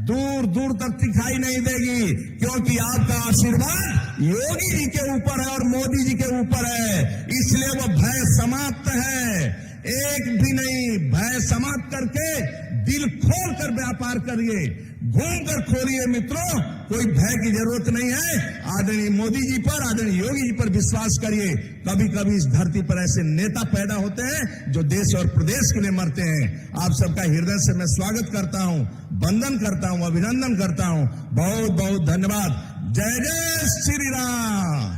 दूर दूर तक दिखाई नहीं देगी, क्योंकि आपका आशीर्वाद योगी जी के ऊपर है और मोदी जी के ऊपर है। इसलिए वो भय समाप्त है, एक भी नहीं। भय समाप्त करके दिल खोल कर व्यापार करिए, घूम कर खोलिए मित्रों, कोई भय की जरूरत नहीं है। आदरणीय मोदी जी पर, आदरणीय योगी जी पर विश्वास करिए। कभी कभी इस धरती पर ऐसे नेता पैदा होते हैं जो देश और प्रदेश के लिए मरते हैं। आप सबका हृदय से मैं स्वागत करता हूं, वंदन करता हूं, अभिनंदन करता हूं। बहुत बहुत धन्यवाद। जय जय श्री राम,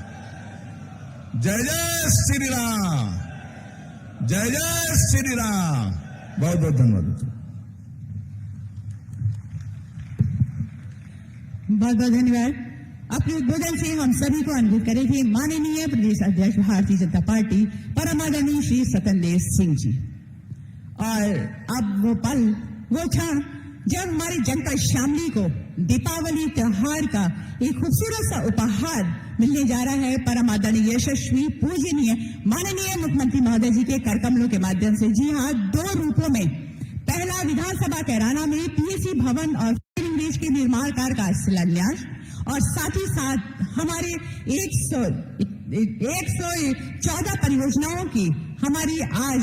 जय जय श्री राम, जय जय श्री राम। बहुत बहुत धन्यवाद। बहुत बहुत धन्यवाद। अपने उद्बोधन से हम सभी को अनुरोध करेंगे माननीय प्रदेश अध्यक्ष भारतीय जनता पार्टी परम आदरणीय श्री स्वतंत्र सिंह जी। और अब वो पल, वो क्षण जब हमारी जनता शामली को दीपावली त्योहार का एक खूबसूरत सा उपहार मिलने जा रहा है परम आदरणीय यशस्वी पूजनीय माननीय मुख्यमंत्री महोदय जी के कर कमलों के माध्यम से। जी हाँ, 2 रूपों में। पहला, विधानसभा कैराना में पीएसी भवन और इंग्लिश के निर्माण कार्य का शिलान्यास, और साथ ही साथ हमारे 114 परियोजनाओं की हमारी आज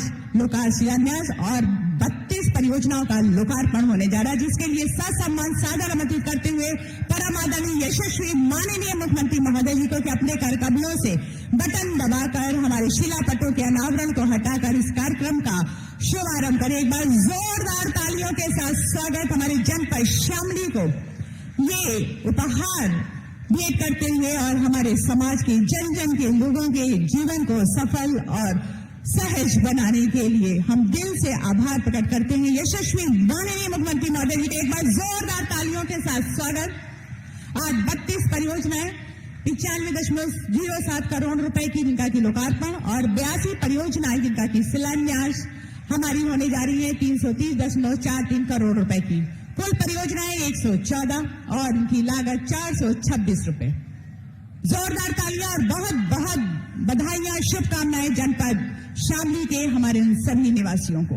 शिलान्यास और 32 परियोजनाओं का लोकार्पण होने जा रहा है, जिसके लिए ससम्मान सादर आमंत्रित करते हुए परम आदरणीय यशस्वी माननीय मुख्यमंत्री महोदय जी को कि अपने कर कमलों से बटन दबाकर हमारे शिलापटों के अनावरण को हटाकर इस कार्यक्रम का शुभारंभ करें। एक बार जोरदार तालियों के साथ स्वागत हमारी जनपद शामली को ये उपहार भेंट करते हुए और हमारे समाज के जन जन के लोगों के जीवन को सफल और सहज बनाने के लिए हम दिल से आभार प्रकट करते हैं। यशस्वी माननीय मुख्यमंत्री महोदय जी के एक बार जोरदार तालियों के साथ स्वागत। आज 32 परियोजनाएं 95.07 करोड़ रुपए की जिनका की लोकार्पण और 82 परियोजनाएं जिनका की शिलान्यास हमारी होने जा रही है 330.43 करोड़ रुपए की। कुल परियोजनाएं 114 और इनकी लागत 426 रुपए। जोरदार तालियां और बहुत बहुत बधाइयां, शुभकामनाएं जनपद शामली के हमारे उन सभी निवासियों को।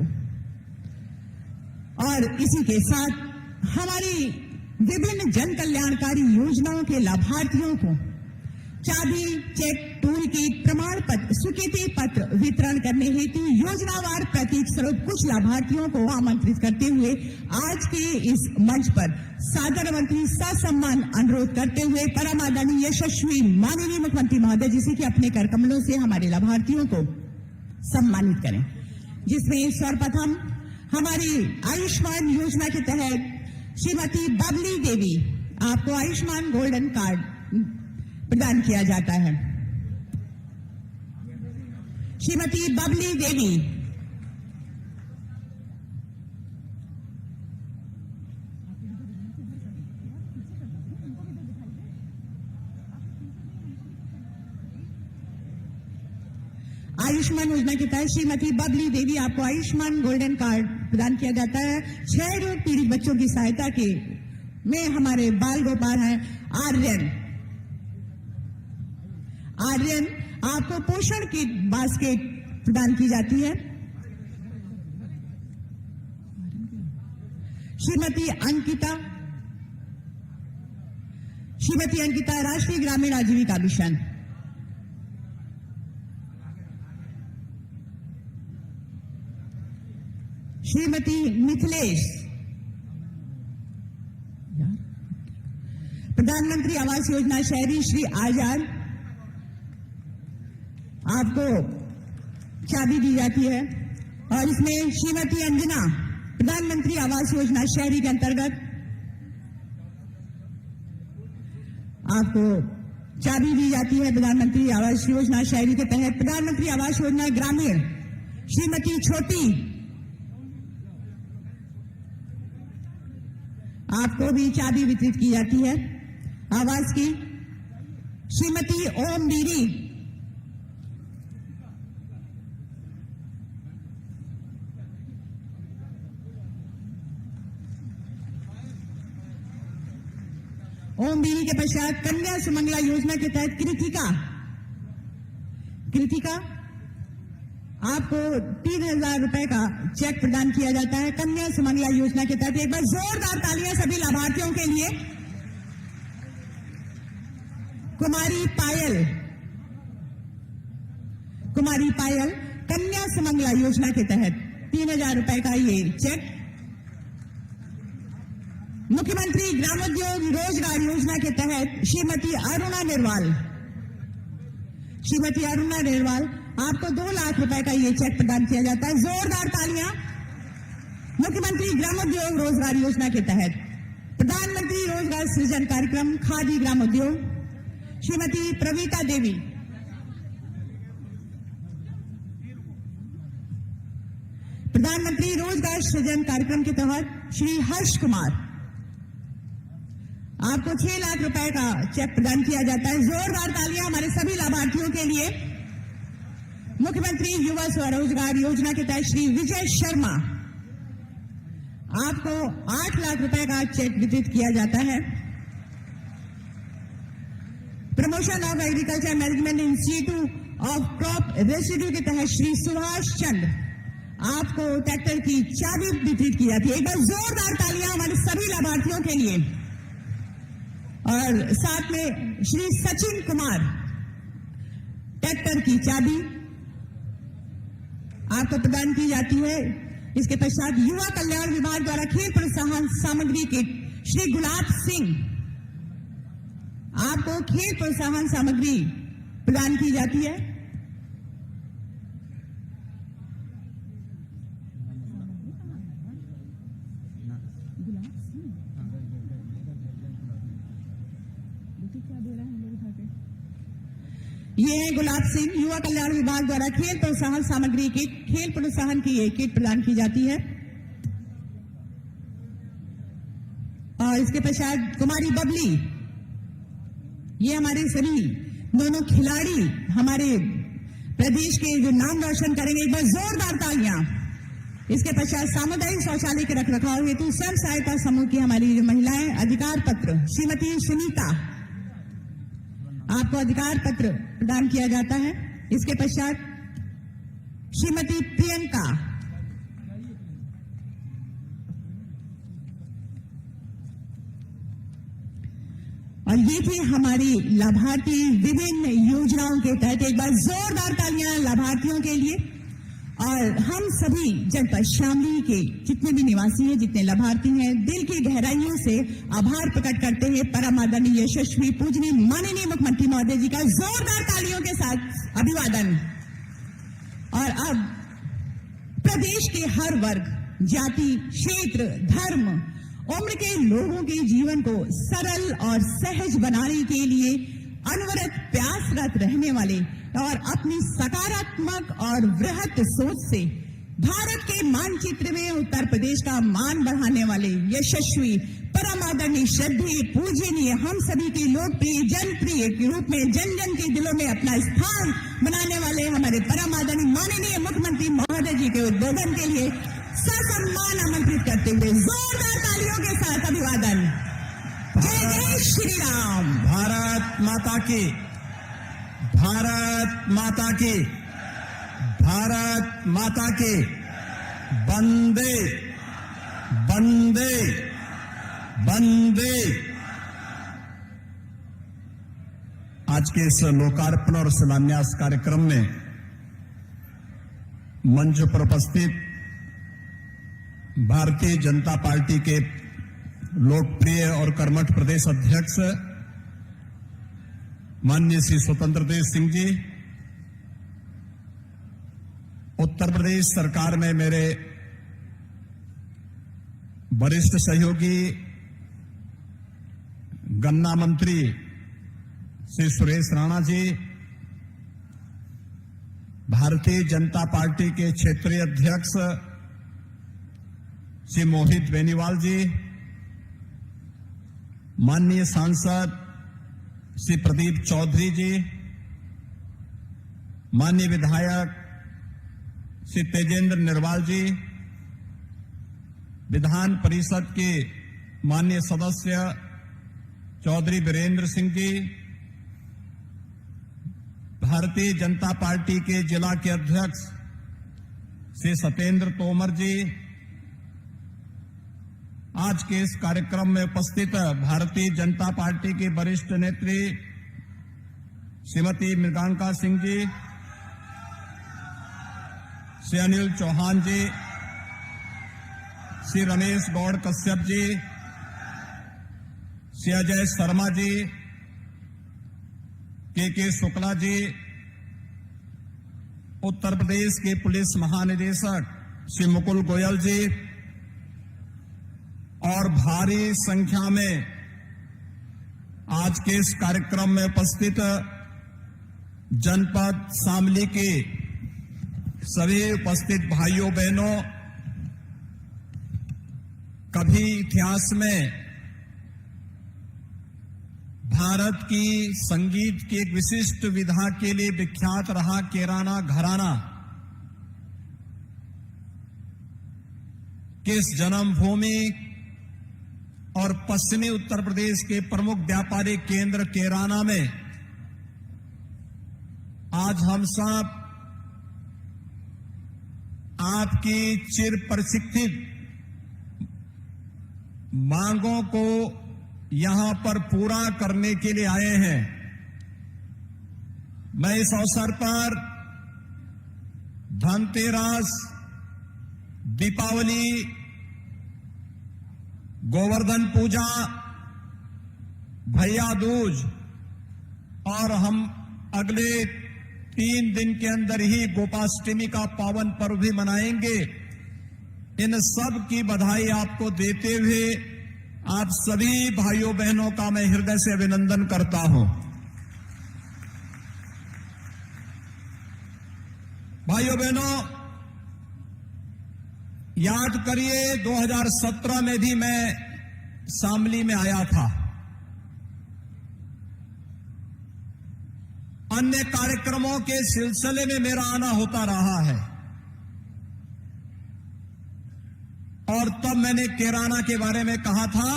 और इसी के साथ हमारी विभिन्न जन कल्याणकारी योजनाओं के लाभार्थियों को चाबी, चेक, टूल किट, प्रमाण पत्र, स्वीकृति पत्र वितरण करने हेतु योजनावार प्रतीक स्वरूप कुछ लाभार्थियों को आमंत्रित करते हुए आज के इस मंच पर सादर आमंत्रित ससम्मान अनुरोध करते हुए परम आदरणीय यशस्वी माननीय मुख्यमंत्री महोदय जी से कि अपने कर कमलों से हमारे लाभार्थियों को सम्मानित करें, जिसमें सर्वप्रथम हमारी आयुष्मान योजना के तहत श्रीमती बबली देवी, आपको आयुष्मान गोल्डन कार्ड प्रदान किया जाता है। श्रीमती बबली देवी, आयुष्मान योजना के तहत श्रीमती बबली देवी, आपको आयुष्मान गोल्डन कार्ड प्रदान किया जाता है। 6 रोग पीड़ित बच्चों की सहायता के में हमारे बाल गोपाल हैं आर्यन, आपको पोषण की बास्केट प्रदान की जाती है। श्रीमती अंकिता, राष्ट्रीय ग्रामीण आजीविका मिशन। श्रीमती मिथिलेश, प्रधानमंत्री आवास योजना शहरी श्री आजाद, आपको चाबी दी जाती है। और इसमें श्रीमती अंजना, प्रधानमंत्री आवास योजना शहरी के अंतर्गत आपको चाबी दी जाती है। प्रधानमंत्री आवास योजना शहरी के तहत प्रधानमंत्री आवास योजना ग्रामीण श्रीमती छोटी, आपको भी चाबी वितरित की जाती है आवास की। श्रीमती ओम बीरी, के पश्चात कन्या सुमंगला योजना के तहत कृतिका, आपको 3,000 रुपए का चेक प्रदान किया जाता है कन्या सुमंगला योजना के तहत। एक बार जोरदार तालियां सभी लाभार्थियों के लिए। कुमारी पायल कन्या सुमंगला योजना के तहत 3,000 रुपए का ये चेक। मुख्यमंत्री ग्रामोद्योग रोजगार योजना के तहत श्रीमती अरुणा निर्वाल आपको 2 लाख रुपए का ये चेक प्रदान किया जाता है। जोरदार तालियां। मुख्यमंत्री ग्रामोद्योग रोजगार योजना के तहत प्रधानमंत्री रोजगार सृजन कार्यक्रम खादी ग्रामोद्योग श्रीमती प्रवीता देवी। प्रधानमंत्री रोजगार सृजन कार्यक्रम के तहत श्री हर्ष कुमार आपको 6 लाख रुपए का चेक प्रदान किया जाता है। जोरदार तालियां हमारे सभी लाभार्थियों के लिए। मुख्यमंत्री युवा स्वरोजगार योजना के तहत श्री विजय शर्मा आपको 8 लाख रुपए का चेक वितरित किया जाता है। Promotion of agriculture management institute of crop residue के तहत श्री सुभाष चंद्र आपको ट्रैक्टर की चाबी वितरित की जाती है। एक बार जोरदार तालियां हमारे सभी लाभार्थियों के लिए। और साथ में श्री सचिन कुमार ट्रैक्टर की चाबी आपको प्रदान की जाती है। इसके पश्चात युवा कल्याण विभाग द्वारा खेल प्रोत्साहन सामग्री किट श्री गुलाब सिंह आपको खेल प्रोत्साहन सामग्री प्रदान की जाती है। ये है गुलाब सिंह। युवा कल्याण विभाग द्वारा खेल प्रोत्साहन सामग्री किट खेल प्रोत्साहन की ये किट प्रदान की जाती है। और इसके पश्चात कुमारी बबली, ये हमारे सभी दोनों खिलाड़ी हमारे प्रदेश के जो नाम रोशन करेंगे। एक बार जोरदार तालियां। इसके पश्चात सामुदायिक शौचालय के रखरखाव हेतु स्वयं सहायता समूह की हमारी जो महिलाएं अधिकार पत्र श्रीमती सुनीता आपको अधिकार पत्र प्रदान किया जाता है। इसके पश्चात श्रीमती प्रियंका और ये थे हमारी लाभार्थी विभिन्न योजनाओं के तहत। एक बार जोरदार तालियां लाभार्थियों के लिए। और हम सभी जनपद शामली के जितने भी निवासी हैं, जितने लाभार्थी हैं, दिल की गहराइयों से आभार प्रकट करते हैं परम आदरणीय यशस्वी पूजनीय माननीय मुख्यमंत्री महोदय जी का जोरदार तालियों के साथ अभिवादन। और अब प्रदेश के हर वर्ग, जाति, क्षेत्र, धर्म, उम्र के लोगों के जीवन को सरल और सहज बनाने के लिए अनवरत प्रयासरत रहने वाले और अपनी सकारात्मक और वृहत सोच से भारत के मानचित्र में उत्तर प्रदेश का मान बढ़ाने वाले यशस्वी परम आदरणीय श्रद्धेय पूजनीय हम सभी के लोकप्रिय जनप्रिय के रूप में जन जन के दिलों में अपना स्थान बनाने वाले हमारे परम आदरणीय माननीय मुख्यमंत्री महोदय जी के उद्बोधन के लिए ससम्मान आमंत्रित करते हुए जोरदार तालियों के साथ अभिवादन। जय जय श्री राम। भारत माता की, भारत माता की, भारत माता की। वंदे वंदे वंदे। आज के इस लोकार्पण और शिलान्यास कार्यक्रम में मंच पर उपस्थित भारतीय जनता पार्टी के लोकप्रिय और कर्मठ प्रदेश अध्यक्ष माननीय श्री स्वतंत्र देव सिंह जी, उत्तर प्रदेश सरकार में मेरे वरिष्ठ सहयोगी गन्ना मंत्री श्री सुरेश राणा जी, भारतीय जनता पार्टी के क्षेत्रीय अध्यक्ष श्री मोहित बेनीवाल जी, माननीय सांसद श्री प्रदीप चौधरी जी, माननीय विधायक श्री तेजेंद्र निर्वाल जी, विधान परिषद के माननीय सदस्य चौधरी वीरेंद्र सिंह जी, भारतीय जनता पार्टी के जिला के अध्यक्ष श्री सत्येंद्र तोमर जी, आज के इस कार्यक्रम में उपस्थित भारतीय जनता पार्टी की वरिष्ठ नेत्री श्रीमती मृगांका सिंह जी, श्री अनिल चौहान जी, श्री रमेश गौड़ कश्यप जी, श्री अजय शर्मा जी, के शुक्ला जी, उत्तर प्रदेश के पुलिस महानिदेशक श्री मुकुल गोयल जी और भारी संख्या में आज के इस कार्यक्रम में उपस्थित जनपद शामली के सभी उपस्थित भाइयों बहनों, कभी इतिहास में भारत की संगीत की एक विशिष्ट विधा के लिए विख्यात रहा केराना घराना किस जन्मभूमि और पश्चिमी उत्तर प्रदेश के प्रमुख व्यापारिक केंद्र केराना में आज हम सब आपकी चिर प्रशिक्षित मांगों को यहां पर पूरा करने के लिए आए हैं। मैं इस अवसर पर धनतेरस, दीपावली, गोवर्धन पूजा, भैया दूज और हम अगले 3 दिन के अंदर ही गोपाष्टमी का पावन पर्व भी मनाएंगे। इन सब की बधाई आपको देते हुए आप सभी भाइयों बहनों का मैं हृदय से अभिनंदन करता हूं। भाइयों बहनों, याद करिए 2017 में भी मैं शामली में आया था। अन्य कार्यक्रमों के सिलसिले में मेरा आना होता रहा है और तब मैंने केराना के बारे में कहा था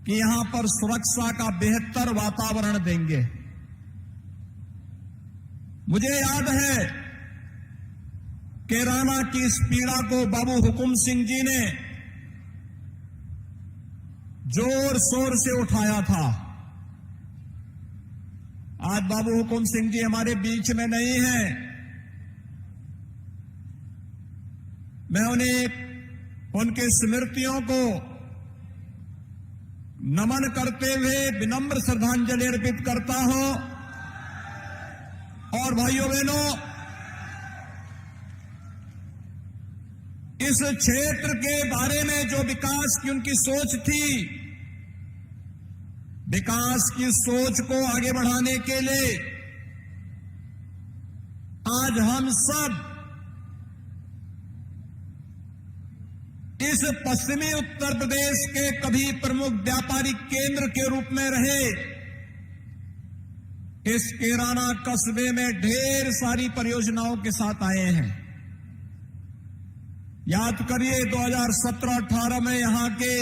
कि यहां पर सुरक्षा का बेहतर वातावरण देंगे। मुझे याद है केराना की इस पीड़ा को बाबू हुकुम सिंह जी ने जोर शोर से उठाया था। आज बाबू हुकुम सिंह जी हमारे बीच में नहीं हैं। मैं उन्हें उनके स्मृतियों को नमन करते हुए विनम्र श्रद्धांजलि अर्पित करता हूं। और भाइयों बहनों, इस क्षेत्र के बारे में जो विकास की उनकी सोच थी, विकास की सोच को आगे बढ़ाने के लिए आज हम सब इस पश्चिमी उत्तर प्रदेश के कभी प्रमुख व्यापारिक केंद्र के रूप में रहे इस केराना कस्बे में ढेर सारी परियोजनाओं के साथ आए हैं। याद करिए 2017-18 में यहां के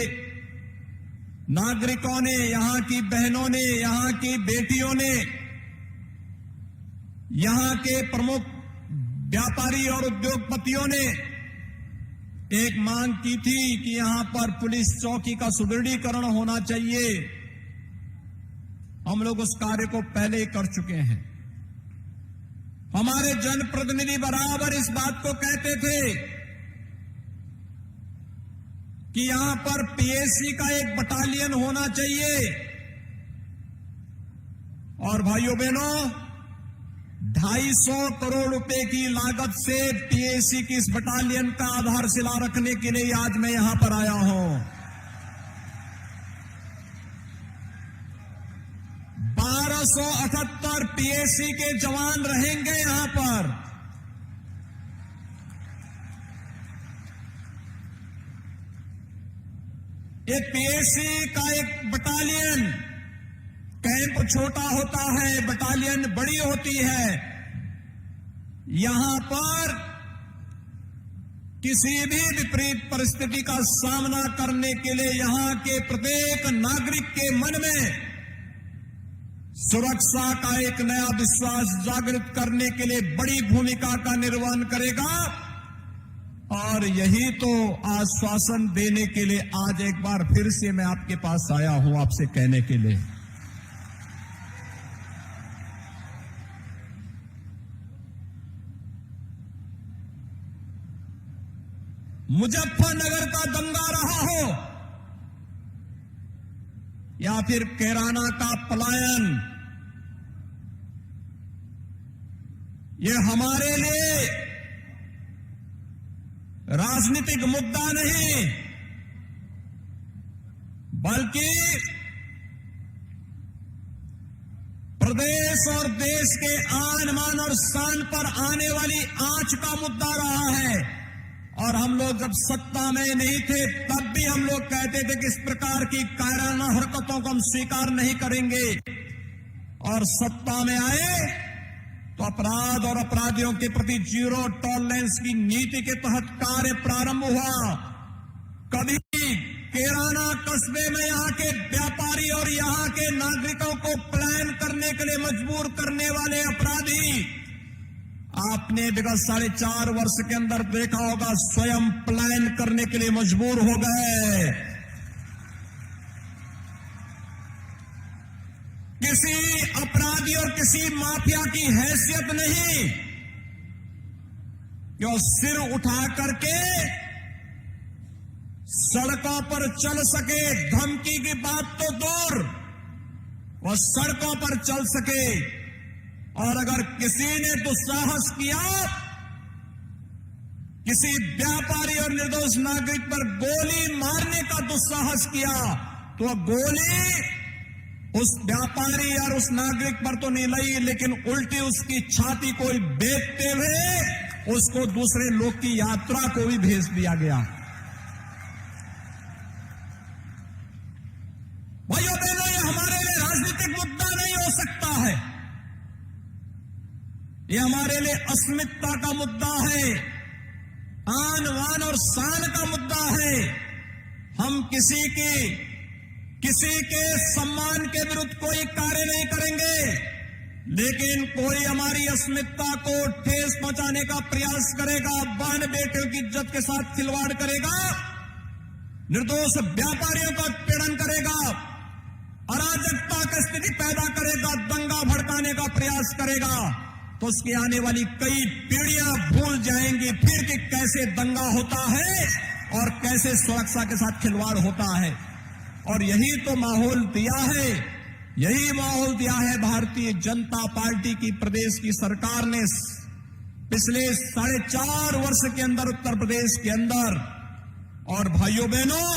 नागरिकों ने, यहां की बहनों ने, यहां की बेटियों ने, यहां के प्रमुख व्यापारी और उद्योगपतियों ने एक मांग की थी कि यहां पर पुलिस चौकी का सुदृढ़ीकरण होना चाहिए। हम लोग उस कार्य को पहले ही कर चुके हैं। हमारे जनप्रतिनिधि बराबर इस बात को कहते थे कि यहां पर पीएसी का एक बटालियन होना चाहिए। और भाइयों बहनों, 250 करोड़ रुपए की लागत से पीएसी की इस बटालियन का आधारशिला रखने के लिए आज मैं यहां पर आया हूं। 1278 पीएसी के जवान रहेंगे यहां पर। ये पीएसी का एक बटालियन, कैंप छोटा होता है, बटालियन बड़ी होती है। यहां पर किसी भी विपरीत परिस्थिति का सामना करने के लिए यहां के प्रत्येक नागरिक के मन में सुरक्षा का एक नया विश्वास जागृत करने के लिए बड़ी भूमिका का निर्वहन करेगा। और यही तो आश्वासन देने के लिए आज एक बार फिर से मैं आपके पास आया हूं, आपसे कहने के लिए। मुजफ्फरनगर का दंगा रहा हो या फिर कैराना का पलायन, ये हमारे लिए राजनीतिक मुद्दा नहीं, बल्कि प्रदेश और देश के आन मान और शान पर आने वाली आंच का मुद्दा रहा है। और हम लोग जब सत्ता में नहीं थे तब भी हम लोग कहते थे कि इस प्रकार की कायराना हरकतों को हम स्वीकार नहीं करेंगे। और सत्ता में आए तो अपराध और अपराधियों के प्रति जीरो टॉलरेंस की नीति के तहत कार्य प्रारंभ हुआ। कभी कैराना कस्बे में यहाँ के व्यापारी और यहाँ के नागरिकों को पलायन करने के लिए मजबूर करने वाले अपराधी आपने विगत 4.5 वर्ष के अंदर देखा होगा, स्वयं पलायन करने के लिए मजबूर हो गए। किसी अपराधी और किसी माफिया की हैसियत नहीं कि वो सिर उठा करके सड़कों पर चल सके। धमकी की बात तो दूर, वो सड़कों पर चल सके। और अगर किसी ने दुस्साहस किया, किसी व्यापारी और निर्दोष नागरिक पर गोली मारने का दुस्साहस किया, तो गोली उस व्यापारी और उस नागरिक पर तो नहीं लगी, लेकिन उल्टी उसकी छाती को बेचते हुए उसको दूसरे लोग की यात्रा को भी भेज दिया गया। भाइयों बहनों, ये हमारे लिए राजनीतिक मुद्दा नहीं हो सकता है, ये हमारे लिए अस्मिता का मुद्दा है, आन वान और शान का मुद्दा है। हम किसी के सम्मान के विरुद्ध कोई कार्य नहीं करेंगे, लेकिन कोई हमारी अस्मिता को ठेस पहुंचाने का प्रयास करेगा, बहन बेटियों की इज्जत के साथ खिलवाड़ करेगा, निर्दोष व्यापारियों का उत्पीड़न करेगा, अराजकता की स्थिति पैदा करेगा, दंगा भड़काने का प्रयास करेगा, तो उसकी आने वाली कई पीढ़ियां भूल जाएंगी फिर कि कैसे दंगा होता है और कैसे सुरक्षा के साथ खिलवाड़ होता है। और यही तो माहौल दिया है, यही माहौल दिया है भारतीय जनता पार्टी की प्रदेश की सरकार ने पिछले 4.5 वर्ष के अंदर उत्तर प्रदेश के अंदर। और भाइयों बहनों,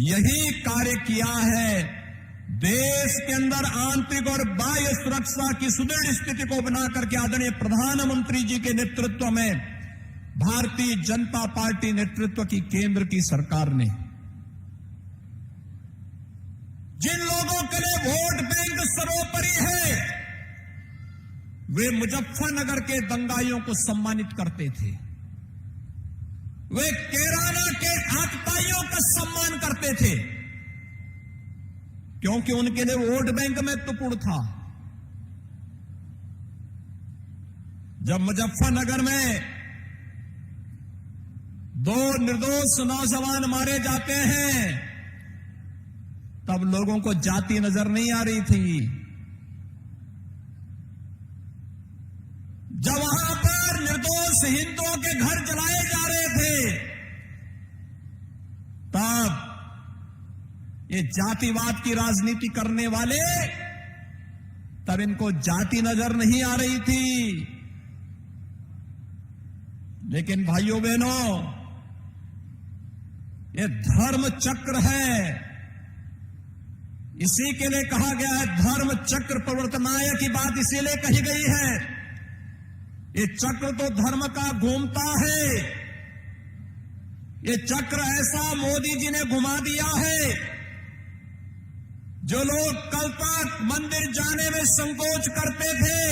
यही कार्य किया है। देश के अंदर आंतरिक और बाह्य सुरक्षा की सुदृढ़ स्थिति को बनाकर के आदरणीय प्रधानमंत्री जी के नेतृत्व में भारतीय जनता पार्टी नेतृत्व की केंद्र की सरकार ने जिन लोगों के लिए वोट बैंक सर्वोपरि है, वे मुजफ्फरनगर के दंगाइयों को सम्मानित करते थे, वे कैराना के आतताइयों का सम्मान करते थे, क्योंकि उनके लिए वोट बैंक महत्वपूर्ण था। जब मुजफ्फरनगर में 2 निर्दोष नौजवान मारे जाते हैं, तब लोगों को जाति नजर नहीं आ रही थी। जब वहां पर निर्दोष हिंदुओं के घर जलाए जा रहे थे, तब ये जातिवाद की राजनीति करने वाले, तब इनको जाति नजर नहीं आ रही थी। लेकिन भाइयों बहनों, ये धर्म चक्र है, इसी के लिए कहा गया है धर्म चक्र प्रवर्तनाय की बात इसीलिए कही गई है। ये चक्र तो धर्म का घूमता है, ये चक्र ऐसा मोदी जी ने घुमा दिया है। जो लोग कल तक मंदिर जाने में संकोच करते थे,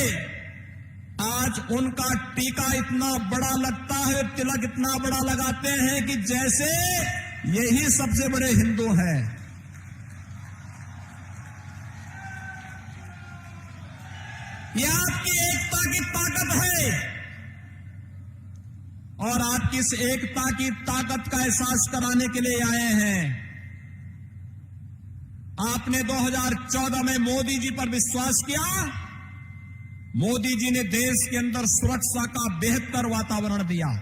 आज उनका टीका इतना बड़ा लगता है, तिलक इतना बड़ा लगाते हैं कि जैसे यही सबसे बड़े हिंदू हैं। ये आपकी एकता की ताकत है और आपकी इस एकता की ताकत का एहसास कराने के लिए आए हैं। आपने 2014 में मोदी जी पर विश्वास किया। मोदी जी ने देश के अंदर सुरक्षा का बेहतर वातावरण दिया।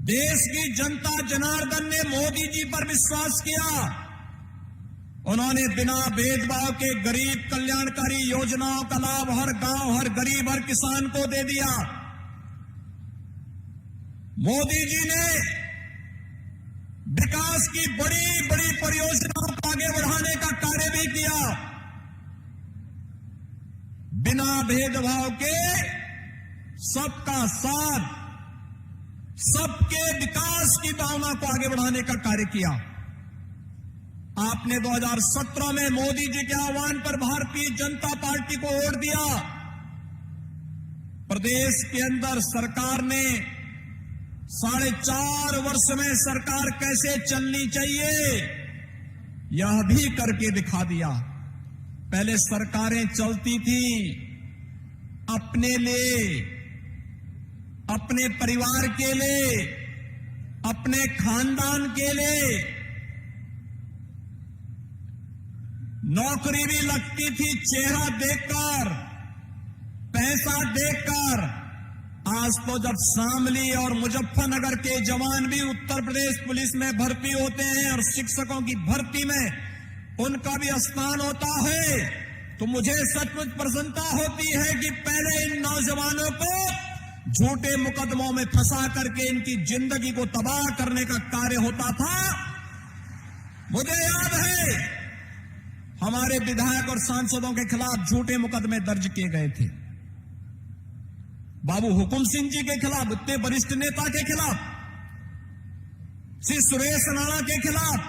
देश की जनता जनार्दन ने मोदी जी पर विश्वास किया। उन्होंने बिना भेदभाव के गरीब कल्याणकारी योजनाओं का लाभ हर गांव, हर गरीब, हर किसान को दे दिया। मोदी जी ने विकास की बड़ी बड़ी परियोजनाओं को आगे बढ़ाने का कार्य भी किया। बिना भेदभाव के सबका साथ, सबके विकास की भावना को आगे बढ़ाने का कार्य किया। आपने 2017 में मोदी जी के आह्वान पर भारतीय जनता पार्टी को वोट दिया। प्रदेश के अंदर सरकार ने 4.5 वर्ष में सरकार कैसे चलनी चाहिए यह भी करके दिखा दिया। पहले सरकारें चलती थी अपने लिए, अपने परिवार के लिए, अपने खानदान के लिए। नौकरी भी लगती थी चेहरा देखकर, पैसा देखकर। आज तो जब शामली और मुजफ्फरनगर के जवान भी उत्तर प्रदेश पुलिस में भर्ती होते हैं और शिक्षकों की भर्ती में उनका भी स्थान होता है, तो मुझे सचमुच प्रसन्नता होती है कि पहले इन नौजवानों को झूठे मुकदमों में फंसा करके इनकी जिंदगी को तबाह करने का कार्य होता था। मुझे याद है हमारे विधायक और सांसदों के खिलाफ झूठे मुकदमे दर्ज किए गए थे। बाबू हुकुम सिंह जी के खिलाफ, इतने वरिष्ठ नेता के खिलाफ, श्री सुरेश राणा के खिलाफ,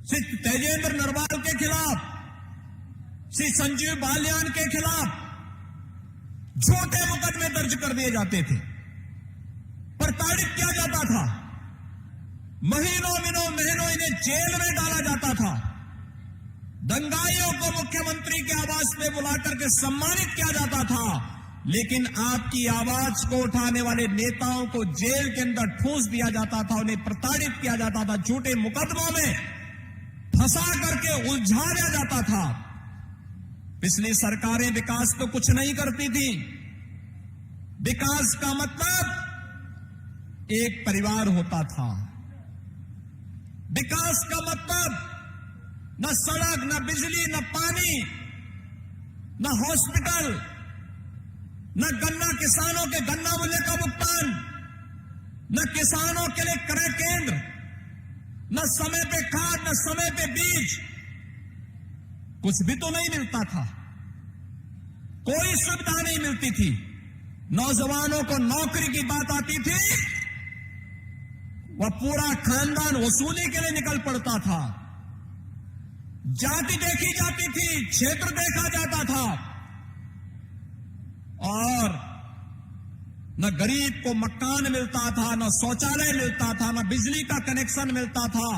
श्री तेजेंद्र नरवाल के खिलाफ, श्री संजीव बालियान के खिलाफ झूठे मुकदमे दर्ज कर दिए जाते थे, प्रताड़ित किया जाता था, महीनों इन्हें जेल में डाला जाता था। दंगाइयों को मुख्यमंत्री के आवास पे बुलाकर के सम्मानित किया जाता था, लेकिन आपकी आवाज को उठाने वाले नेताओं को जेल के अंदर ठूंस दिया जाता था, उन्हें प्रताड़ित किया जाता था, झूठे मुकदमों में फंसा करके उलझा दिया जाता था। पिछली सरकारें विकास तो कुछ नहीं करती थी। विकास का मतलब एक परिवार होता था। विकास का मतलब न सड़क, न बिजली, न पानी, न हॉस्पिटल, न गन्ना किसानों के गन्ना मूल्य का भुगतान, न किसानों के लिए क्रय केंद्र, न समय पे खाद, न समय पे बीज, कुछ भी तो नहीं मिलता था। कोई सुविधा नहीं मिलती थी। नौजवानों को नौकरी की बात आती थी, वह पूरा खानदान वसूली के लिए निकल पड़ता था। जाति देखी जाती थी, क्षेत्र देखा जाता था, और न गरीब को मकान मिलता था, न शौचालय मिलता था, न बिजली का कनेक्शन मिलता था।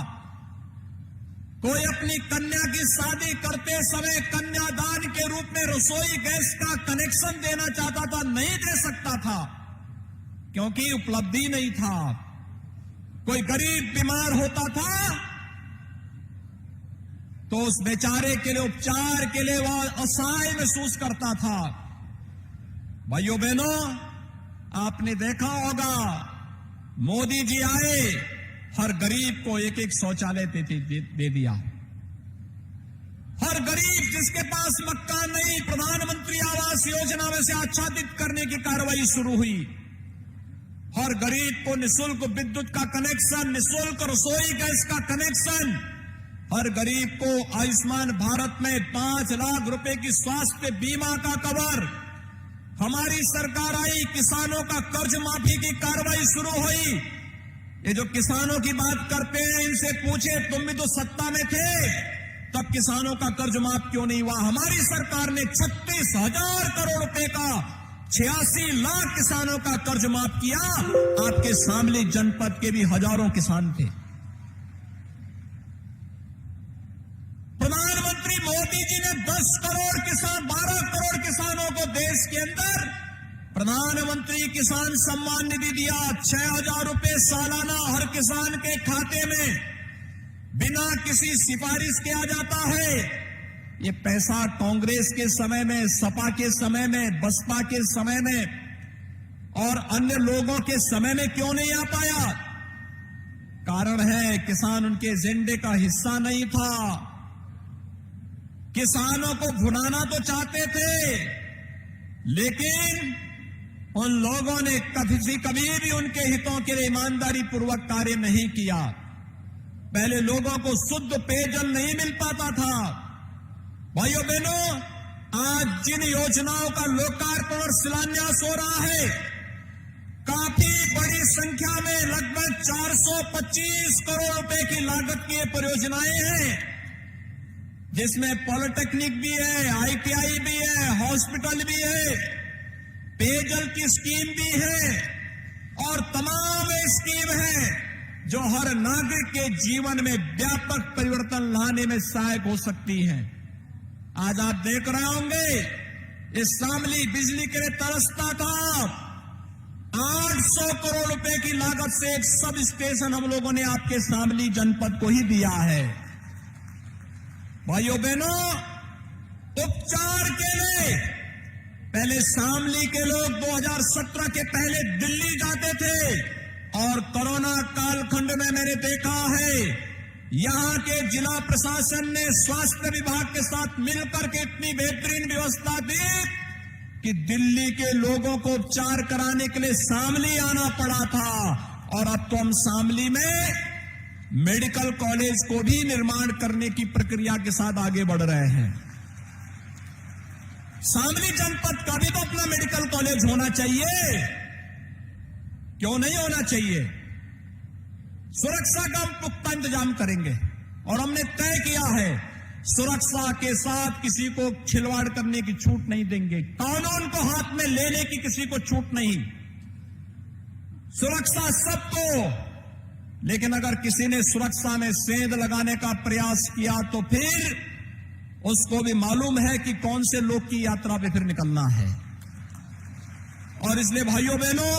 कोई अपनी कन्या की शादी करते समय कन्यादान के रूप में रसोई गैस का कनेक्शन देना चाहता था, नहीं दे सकता था क्योंकि उपलब्धि नहीं था। कोई गरीब बीमार होता था तो उस बेचारे के लिए उपचार के लिए वह असहाय महसूस करता था। भाइयों बहनों, आपने देखा होगा मोदी जी आए, हर गरीब को एक एक शौचालय दे दिया। हर गरीब जिसके पास मकान नहीं, प्रधानमंत्री आवास योजना में से आच्छादित करने की कार्रवाई शुरू हुई। हर गरीब को निःशुल्क विद्युत का कनेक्शन, निःशुल्क रसोई गैस का कनेक्शन, हर गरीब को आयुष्मान भारत में 5 लाख रुपए की स्वास्थ्य बीमा का कवर। हमारी सरकार आई, किसानों का कर्ज माफी की कार्रवाई शुरू हुई। ये जो किसानों की बात करते हैं, इनसे पूछे तुम भी तो सत्ता में थे, तब किसानों का कर्ज माफ क्यों नहीं हुआ? हमारी सरकार ने 36,000 करोड़ रुपए का 86 लाख किसानों का कर्ज माफ किया। आपके शामली जनपद के भी हजारों किसान थे। प्रधानमंत्री मोदी मोदी जी ने 10 करोड़ किसान, 12 करोड़ किसानों को देश के अंदर प्रधानमंत्री किसान सम्मान निधि दिया। 6,000 रुपए सालाना हर किसान के खाते में बिना किसी सिफारिश के आ जाता है। ये पैसा कांग्रेस के समय में, सपा के समय में, बसपा के समय में और अन्य लोगों के समय में क्यों नहीं आ पाया? कारण है किसान उनके एजेंडे का हिस्सा नहीं था। किसानों को भुनाना तो चाहते थे, लेकिन उन लोगों ने कभी भी उनके हितों के लिए ईमानदारी पूर्वक कार्य नहीं किया। पहले लोगों को शुद्ध पेयजल नहीं मिल पाता था। भाइयों बहनों, आज जिन योजनाओं का लोकार्पण और शिलान्यास हो रहा है, काफी बड़ी संख्या में लगभग 425 करोड़ रुपए की लागत की परियोजनाएं हैं, जिसमें पॉलिटेक्निक भी है, आईटीआई भी है, हॉस्पिटल भी है, पेयजल की स्कीम भी है और तमाम स्कीम है जो हर नागरिक के जीवन में व्यापक परिवर्तन लाने में सहायक हो सकती है। आज आप देख रहे होंगे इस शामली बिजली के लिए तरसता था। 800 करोड़ रुपए की लागत से एक सब स्टेशन हम लोगों ने आपके शामली जनपद को ही दिया है। भाइयों बहनों, उपचार के लिए पहले शामली के लोग 2017 के पहले दिल्ली जाते थे और कोरोना कालखंड में मैंने देखा है यहां के जिला प्रशासन ने स्वास्थ्य विभाग के साथ मिलकर के इतनी बेहतरीन व्यवस्था दी कि दिल्ली के लोगों को उपचार कराने के लिए शामली आना पड़ा था। और अब तो हम शामली में मेडिकल कॉलेज को भी निर्माण करने की प्रक्रिया के साथ आगे बढ़ रहे हैं। शामली जनपद का भी तो अपना मेडिकल कॉलेज होना चाहिए, क्यों नहीं होना चाहिए? सुरक्षा का हम पुख्ता इंतजाम करेंगे और हमने तय किया है सुरक्षा के साथ किसी को खिलवाड़ करने की छूट नहीं देंगे, कानून को हाथ में लेने की किसी को छूट नहीं। सुरक्षा सबको, लेकिन अगर किसी ने सुरक्षा में सेंध लगाने का प्रयास किया तो फिर उसको भी मालूम है कि कौन से लोग की यात्रा पे फिर निकलना है। और इसलिए भाइयों बहनों,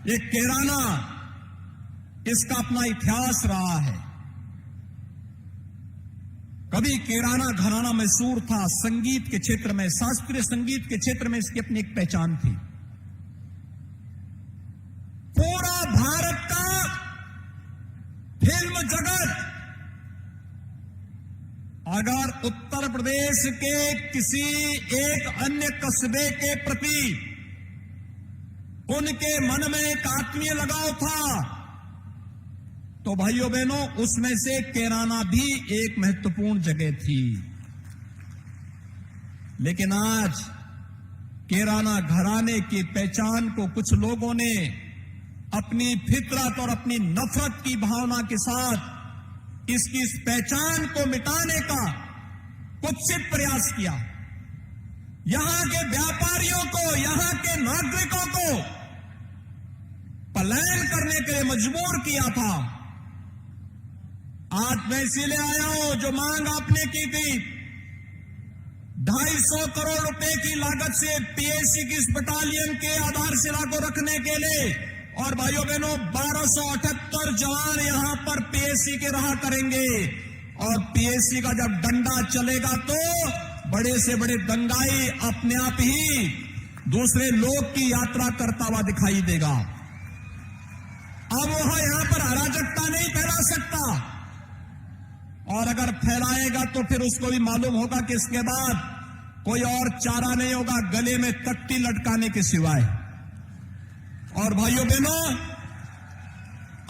ये कैराना, इसका अपना इतिहास रहा है। कभी कैराना घराना मशहूर था संगीत के क्षेत्र में, शास्त्रीय संगीत के क्षेत्र में इसकी अपनी एक पहचान थी। पूरा भारत का फिल्म जगत अगर उत्तर प्रदेश के किसी एक अन्य कस्बे के प्रति उनके मन में एक आत्मीय लगाव था तो भाइयों बहनों, उसमें से कैराना भी एक महत्वपूर्ण जगह थी। लेकिन आज कैराना घराने की पहचान को कुछ लोगों ने अपनी फितरत और अपनी नफरत की भावना के साथ इसकी इस पहचान को मिटाने का कुत्सित प्रयास किया। यहां के व्यापारियों को, यहां के नागरिकों को पलायन करने के लिए मजबूर किया था। आज मैं इसीलिए आया हूं, जो मांग आपने की थी 250 करोड़ रुपए की लागत से पीएसी की इस बटालियन के आधारशिला को रखने के लिए, और भाइयों बहनों 1278 जवान यहां पर पीएसी के रहा करेंगे। और पीएसी का जब डंडा चलेगा तो बड़े से बड़े दंगाई अपने आप ही दूसरे लोग की यात्रा करता हुआ दिखाई देगा। अब वह यहां पर अराजकता नहीं फैला सकता, और अगर फैलाएगा तो फिर उसको भी मालूम होगा कि इसके बाद कोई और चारा नहीं होगा गले में तख्ती लटकाने के सिवाय। और भाइयों बहनों,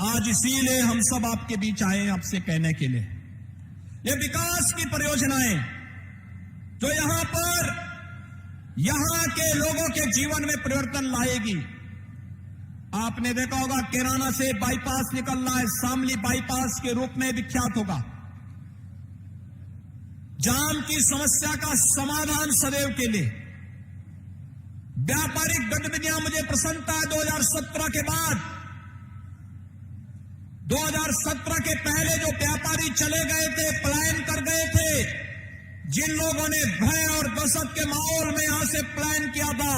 आज इसीलिए हम सब आपके बीच आए हैं आपसे कहने के लिए, ये विकास की परियोजनाएं जो यहां पर यहां के लोगों के जीवन में परिवर्तन लाएगी। आपने देखा होगा कैराना से बाईपास निकल रहा है, शामली बाईपास के रूप में विख्यात होगा। जाम की समस्या का समाधान सदैव के लिए, व्यापारिक गतिविधियां, मुझे प्रसन्नता है 2017 के बाद, 2017 के पहले जो व्यापारी चले गए थे, पलायन कर गए थे, जिन लोगों ने भय और दहशत के माहौल में यहां से प्लान किया था,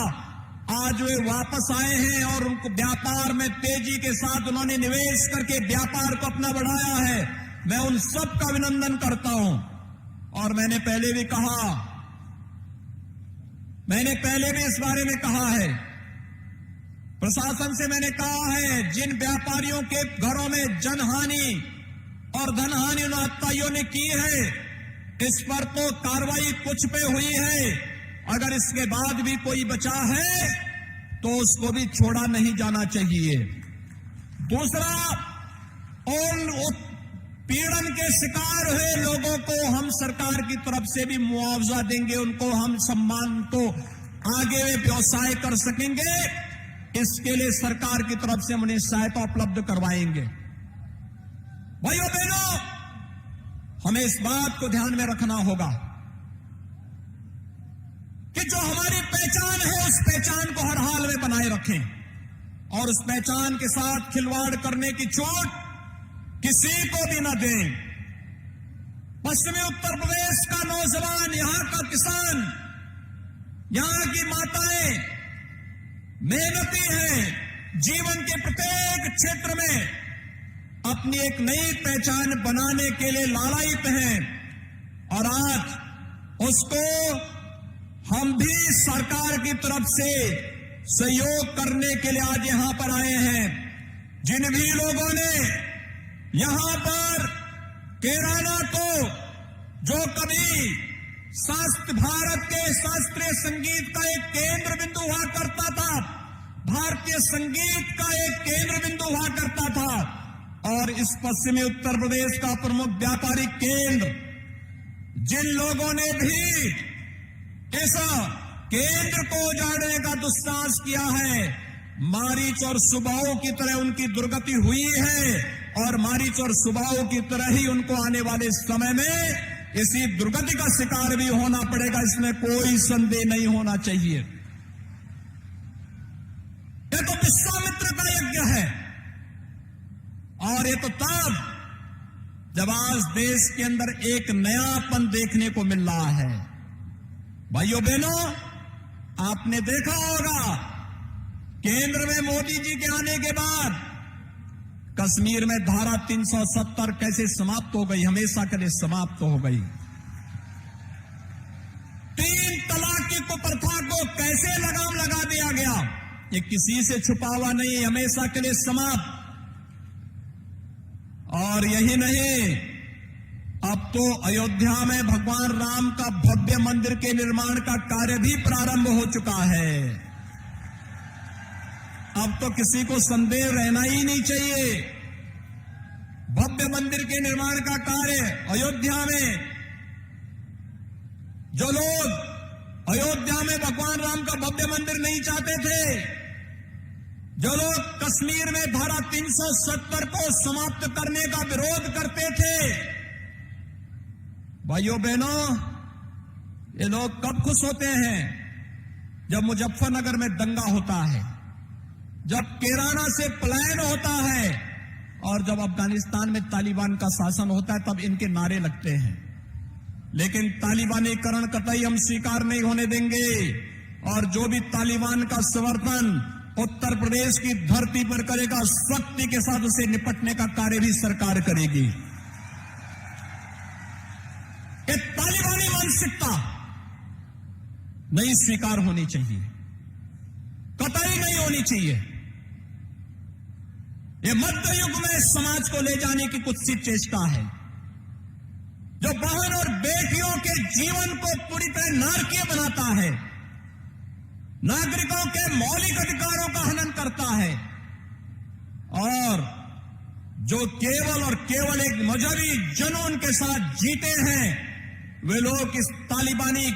आज वे वापस आए हैं और उनको व्यापार में तेजी के साथ उन्होंने निवेश करके व्यापार को अपना बढ़ाया है। मैं उन सब का अभिनंदन करता हूं। और मैंने पहले भी इस बारे में कहा है, प्रशासन से मैंने कहा है, जिन व्यापारियों के घरों में जनहानि और धनहानि उन हत्याइयों ने की है, इस पर तो कार्रवाई कुछ पे हुई है। अगर इसके बाद भी कोई बचा है तो उसको भी छोड़ा नहीं जाना चाहिए। दूसरा, उन उत्पीड़न के शिकार हुए लोगों को हम सरकार की तरफ से भी मुआवजा देंगे, उनको हम सम्मान तो आगे वे व्यवसाय कर सकेंगे, इसके लिए सरकार की तरफ से हम उन्हें सहायता उपलब्ध करवाएंगे। भाइयों बहनों, हमें इस बात को ध्यान में रखना होगा कि जो हमारी पहचान है उस पहचान को हर हाल में बनाए रखें और उस पहचान के साथ खिलवाड़ करने की छूट किसी को भी न दें। पश्चिमी उत्तर प्रदेश का नौजवान, यहां का किसान, यहां की माताएं मेहनती हैं, जीवन के प्रत्येक क्षेत्र में अपनी एक नई पहचान बनाने के लिए लालायित हैं और आज उसको हम भी सरकार की तरफ से सहयोग करने के लिए आज यहां पर आए हैं। जिन भी लोगों ने यहां पर केराला को, जो कभी भारत के शास्त्रीय संगीत का एक केंद्र बिंदु हुआ करता था, भारतीय संगीत का एक केंद्र बिंदु हुआ करता था, और इस पश्चिमी उत्तर प्रदेश का प्रमुख व्यापारिक केंद्र, जिन लोगों ने भी इस केंद्र को उजाड़ने का दुस्साहस किया है, मारीच और सुबाहों की तरह उनकी दुर्गति हुई है और मारीच और सुबाहों की तरह ही उनको आने वाले समय में इसी दुर्गति का शिकार भी होना पड़ेगा, इसमें कोई संदेह नहीं होना चाहिए। ये तो विश्वामित्र का यज्ञ है और ये तो तब जब आज देश के अंदर एक नयापन देखने को मिल रहा है। भाइयों बहनों, आपने देखा होगा केंद्र में मोदी जी के आने के बाद कश्मीर में धारा 370 कैसे समाप्त हो गई, हमेशा के लिए समाप्त हो गई। 3 तलाक की कुप्रथा को कैसे लगाम लगा दिया गया, ये किसी से छुपा हुआ नहीं, हमेशा के लिए समाप्त। और यही नहीं, अब तो अयोध्या में भगवान राम का भव्य मंदिर के निर्माण का कार्य भी प्रारंभ हो चुका है। अब तो किसी को संदेह रहना ही नहीं चाहिए। भव्य मंदिर के निर्माण का कार्य अयोध्या में, जो लोग अयोध्या में भगवान राम का भव्य मंदिर नहीं चाहते थे, जो लोग कश्मीर में धारा 370 को समाप्त करने का विरोध करते थे, भाइयों बहनों, ये लोग कब खुश होते हैं? जब मुजफ्फरनगर में दंगा होता है, जब केराला से पलायन होता है और जब अफगानिस्तान में तालिबान का शासन होता है, तब इनके नारे लगते हैं। लेकिन तालिबानीकरण कतई हम स्वीकार नहीं होने देंगे और जो भी तालिबान का समर्थन उत्तर प्रदेश की धरती पर करेगा, सख्ती के साथ उसे निपटने का कार्य भी सरकार करेगी। ये तालिबानी मानसिकता नहीं स्वीकार होनी चाहिए, कतई नहीं होनी चाहिए। ये मध्य युग में समाज को ले जाने की कुछ सी चेष्टा है, जो बहन और बेटियों के जीवन को पूरी तरह नारकीय बनाता है, नागरिकों के मौलिक अधिकारों का हनन करता है और जो केवल और केवल एक मजहबी जुनून के साथ जीते हैं, वे लोग इस तालिबानी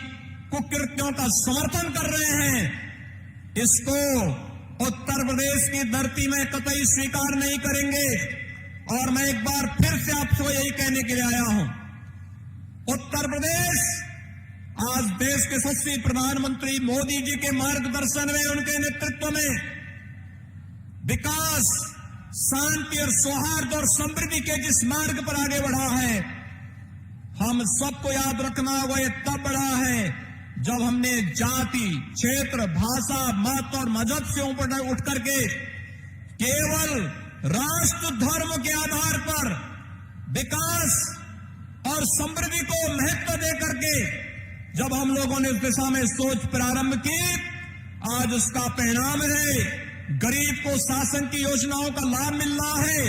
कुकृत्यों का समर्थन कर रहे हैं। इसको उत्तर प्रदेश की धरती में कतई स्वीकार नहीं करेंगे। और मैं एक बार फिर से आपको यही कहने के लिए आया हूं, उत्तर प्रदेश आज देश के यशस्वी प्रधानमंत्री मोदी जी के मार्गदर्शन में, उनके नेतृत्व में विकास, शांति और सौहार्द और समृद्धि के जिस मार्ग पर आगे बढ़ा है, हम सबको याद रखना होगा ये तब बढ़ा है जब हमने जाति, क्षेत्र, भाषा, मत और मजहब से ऊपर उठ करके केवल राष्ट्र धर्म के आधार पर विकास और समृद्धि को महत्व दे करके जब हम लोगों ने उस दिशा में सोच प्रारंभ की, आज उसका परिणाम है गरीब को शासन की योजनाओं का लाभ मिल रहा है,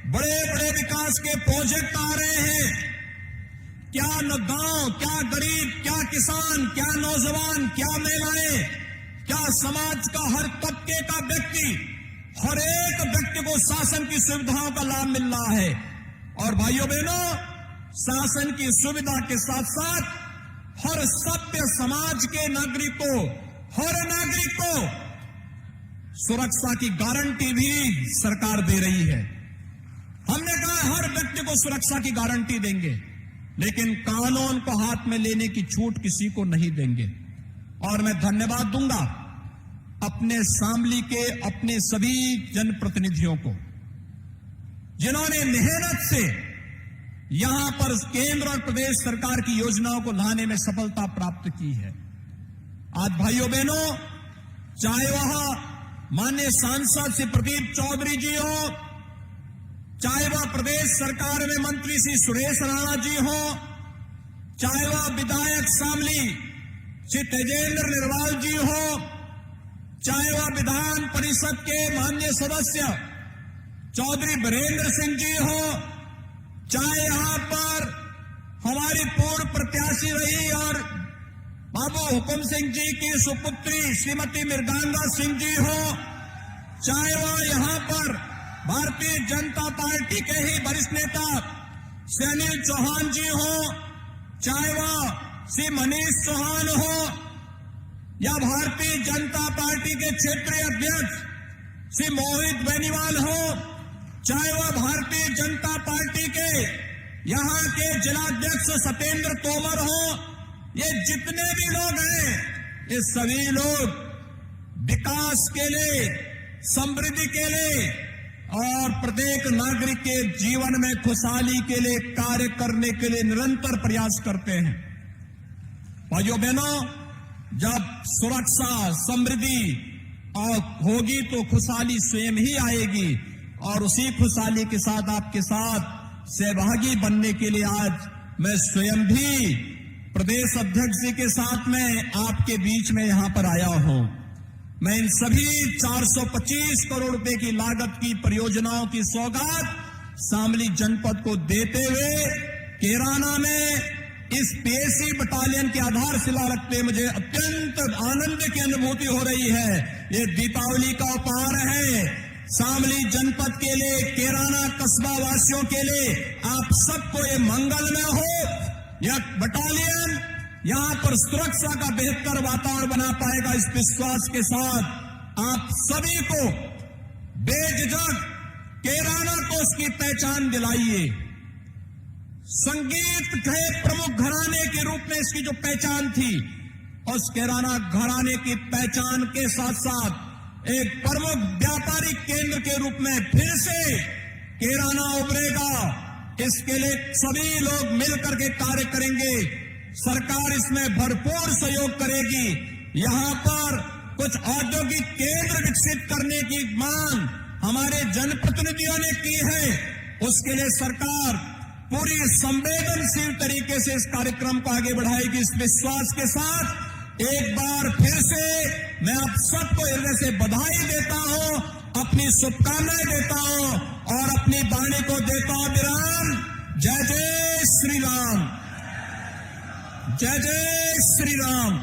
बड़े बड़े विकास के प्रोजेक्ट आ रहे हैं। क्या न गांव, क्या गरीब, क्या किसान, क्या नौजवान, क्या महिलाएं, क्या समाज का हर तबके का व्यक्ति, हर एक व्यक्ति को शासन की सुविधाओं का लाभ मिल रहा है। और भाइयों बहनों, शासन की सुविधा के साथ साथ हर सभ्य समाज के नागरिक को, हर नागरिक को सुरक्षा की गारंटी भी सरकार दे रही है। हमने कहा हर व्यक्ति को सुरक्षा की गारंटी देंगे, लेकिन कानून को हाथ में लेने की छूट किसी को नहीं देंगे। और मैं धन्यवाद दूंगा अपने शामली के अपने सभी जनप्रतिनिधियों को, जिन्होंने मेहनत से यहां पर केंद्र और प्रदेश सरकार की योजनाओं को लाने में सफलता प्राप्त की है। आज भाइयों बहनों, चाहे वह माननीय सांसद श्री प्रदीप चौधरी जी हो, चाहे वह प्रदेश सरकार में मंत्री श्री सुरेश राणा जी हो, चाहे वह विधायक शामली श्री तेजेंद्र निर्वाल जी हो, चाहे वह विधान परिषद के माननीय सदस्य चौधरी वीरेंद्र सिंह जी हो, चाहे यहां पर हमारी पूर्व प्रत्याशी रही और बाबू हुकुम सिंह जी की सुपुत्री श्रीमती मृगांगा सिंह जी हो, चाहे वह यहां पर भारतीय जनता पार्टी के ही वरिष्ठ नेता श्री अनिल चौहान जी हो, चाहे वह श्री मनीष चौहान हो, या भारतीय जनता पार्टी के क्षेत्रीय अध्यक्ष श्री मोहित बेनीवाल हो, चाहे वह भारतीय जनता पार्टी के यहां के जिलाध्यक्ष सत्येंद्र तोमर हो, ये जितने भी लोग हैं, ये सभी लोग विकास के लिए, समृद्धि के लिए और प्रत्येक नागरिक के जीवन में खुशहाली के लिए कार्य करने के लिए निरंतर प्रयास करते हैं। भाइयों बहनों, जब सुरक्षा, समृद्धि और होगी तो खुशहाली स्वयं ही आएगी, और उसी खुशहाली के साथ आपके साथ सहभागी बनने के लिए आज मैं स्वयं भी प्रदेश अध्यक्ष जी के साथ में आपके बीच में यहां पर आया हूं। मैं इन सभी 425 करोड़ रुपए की लागत की परियोजनाओं की सौगात शामली जनपद को देते हुए कैराना में इस पीएसी बटालियन की आधारशिला रखते मुझे अत्यंत आनंद की अनुभूति हो रही है। ये दीपावली का उपहार है शामली जनपद के लिए, कैराना कस्बा वासियों के लिए। आप सबको ये मंगलमय हो। यह बटालियन यहां पर सुरक्षा का बेहतर वातावरण बना पाएगा, इस विश्वास के साथ आप सभी को बेझिझक कैराना को उसकी पहचान दिलाइए। संगीत के प्रमुख घराने के रूप में इसकी जो पहचान थी, उस कैराना घराने की पहचान के साथ साथ एक प्रमुख व्यापारिक केंद्र के रूप में फिर से कैराना उभरेगा। इसके लिए सभी लोग मिलकर के कार्य करेंगे। सरकार इसमें भरपूर सहयोग करेगी। यहां पर कुछ औद्योगिक केंद्र विकसित करने की मांग हमारे जनप्रतिनिधियों ने की है। उसके लिए सरकार पूरी संवेदनशील तरीके से इस कार्यक्रम को आगे बढ़ाएगी। इस विश्वास के साथ एक बार फिर से मैं आप सबको हृदय से बधाई देता हूं, अपनी शुभकामनाएं देता हूं और अपनी वाणी को देता हूं विराम। जय जय श्री राम, जय जय श्री राम।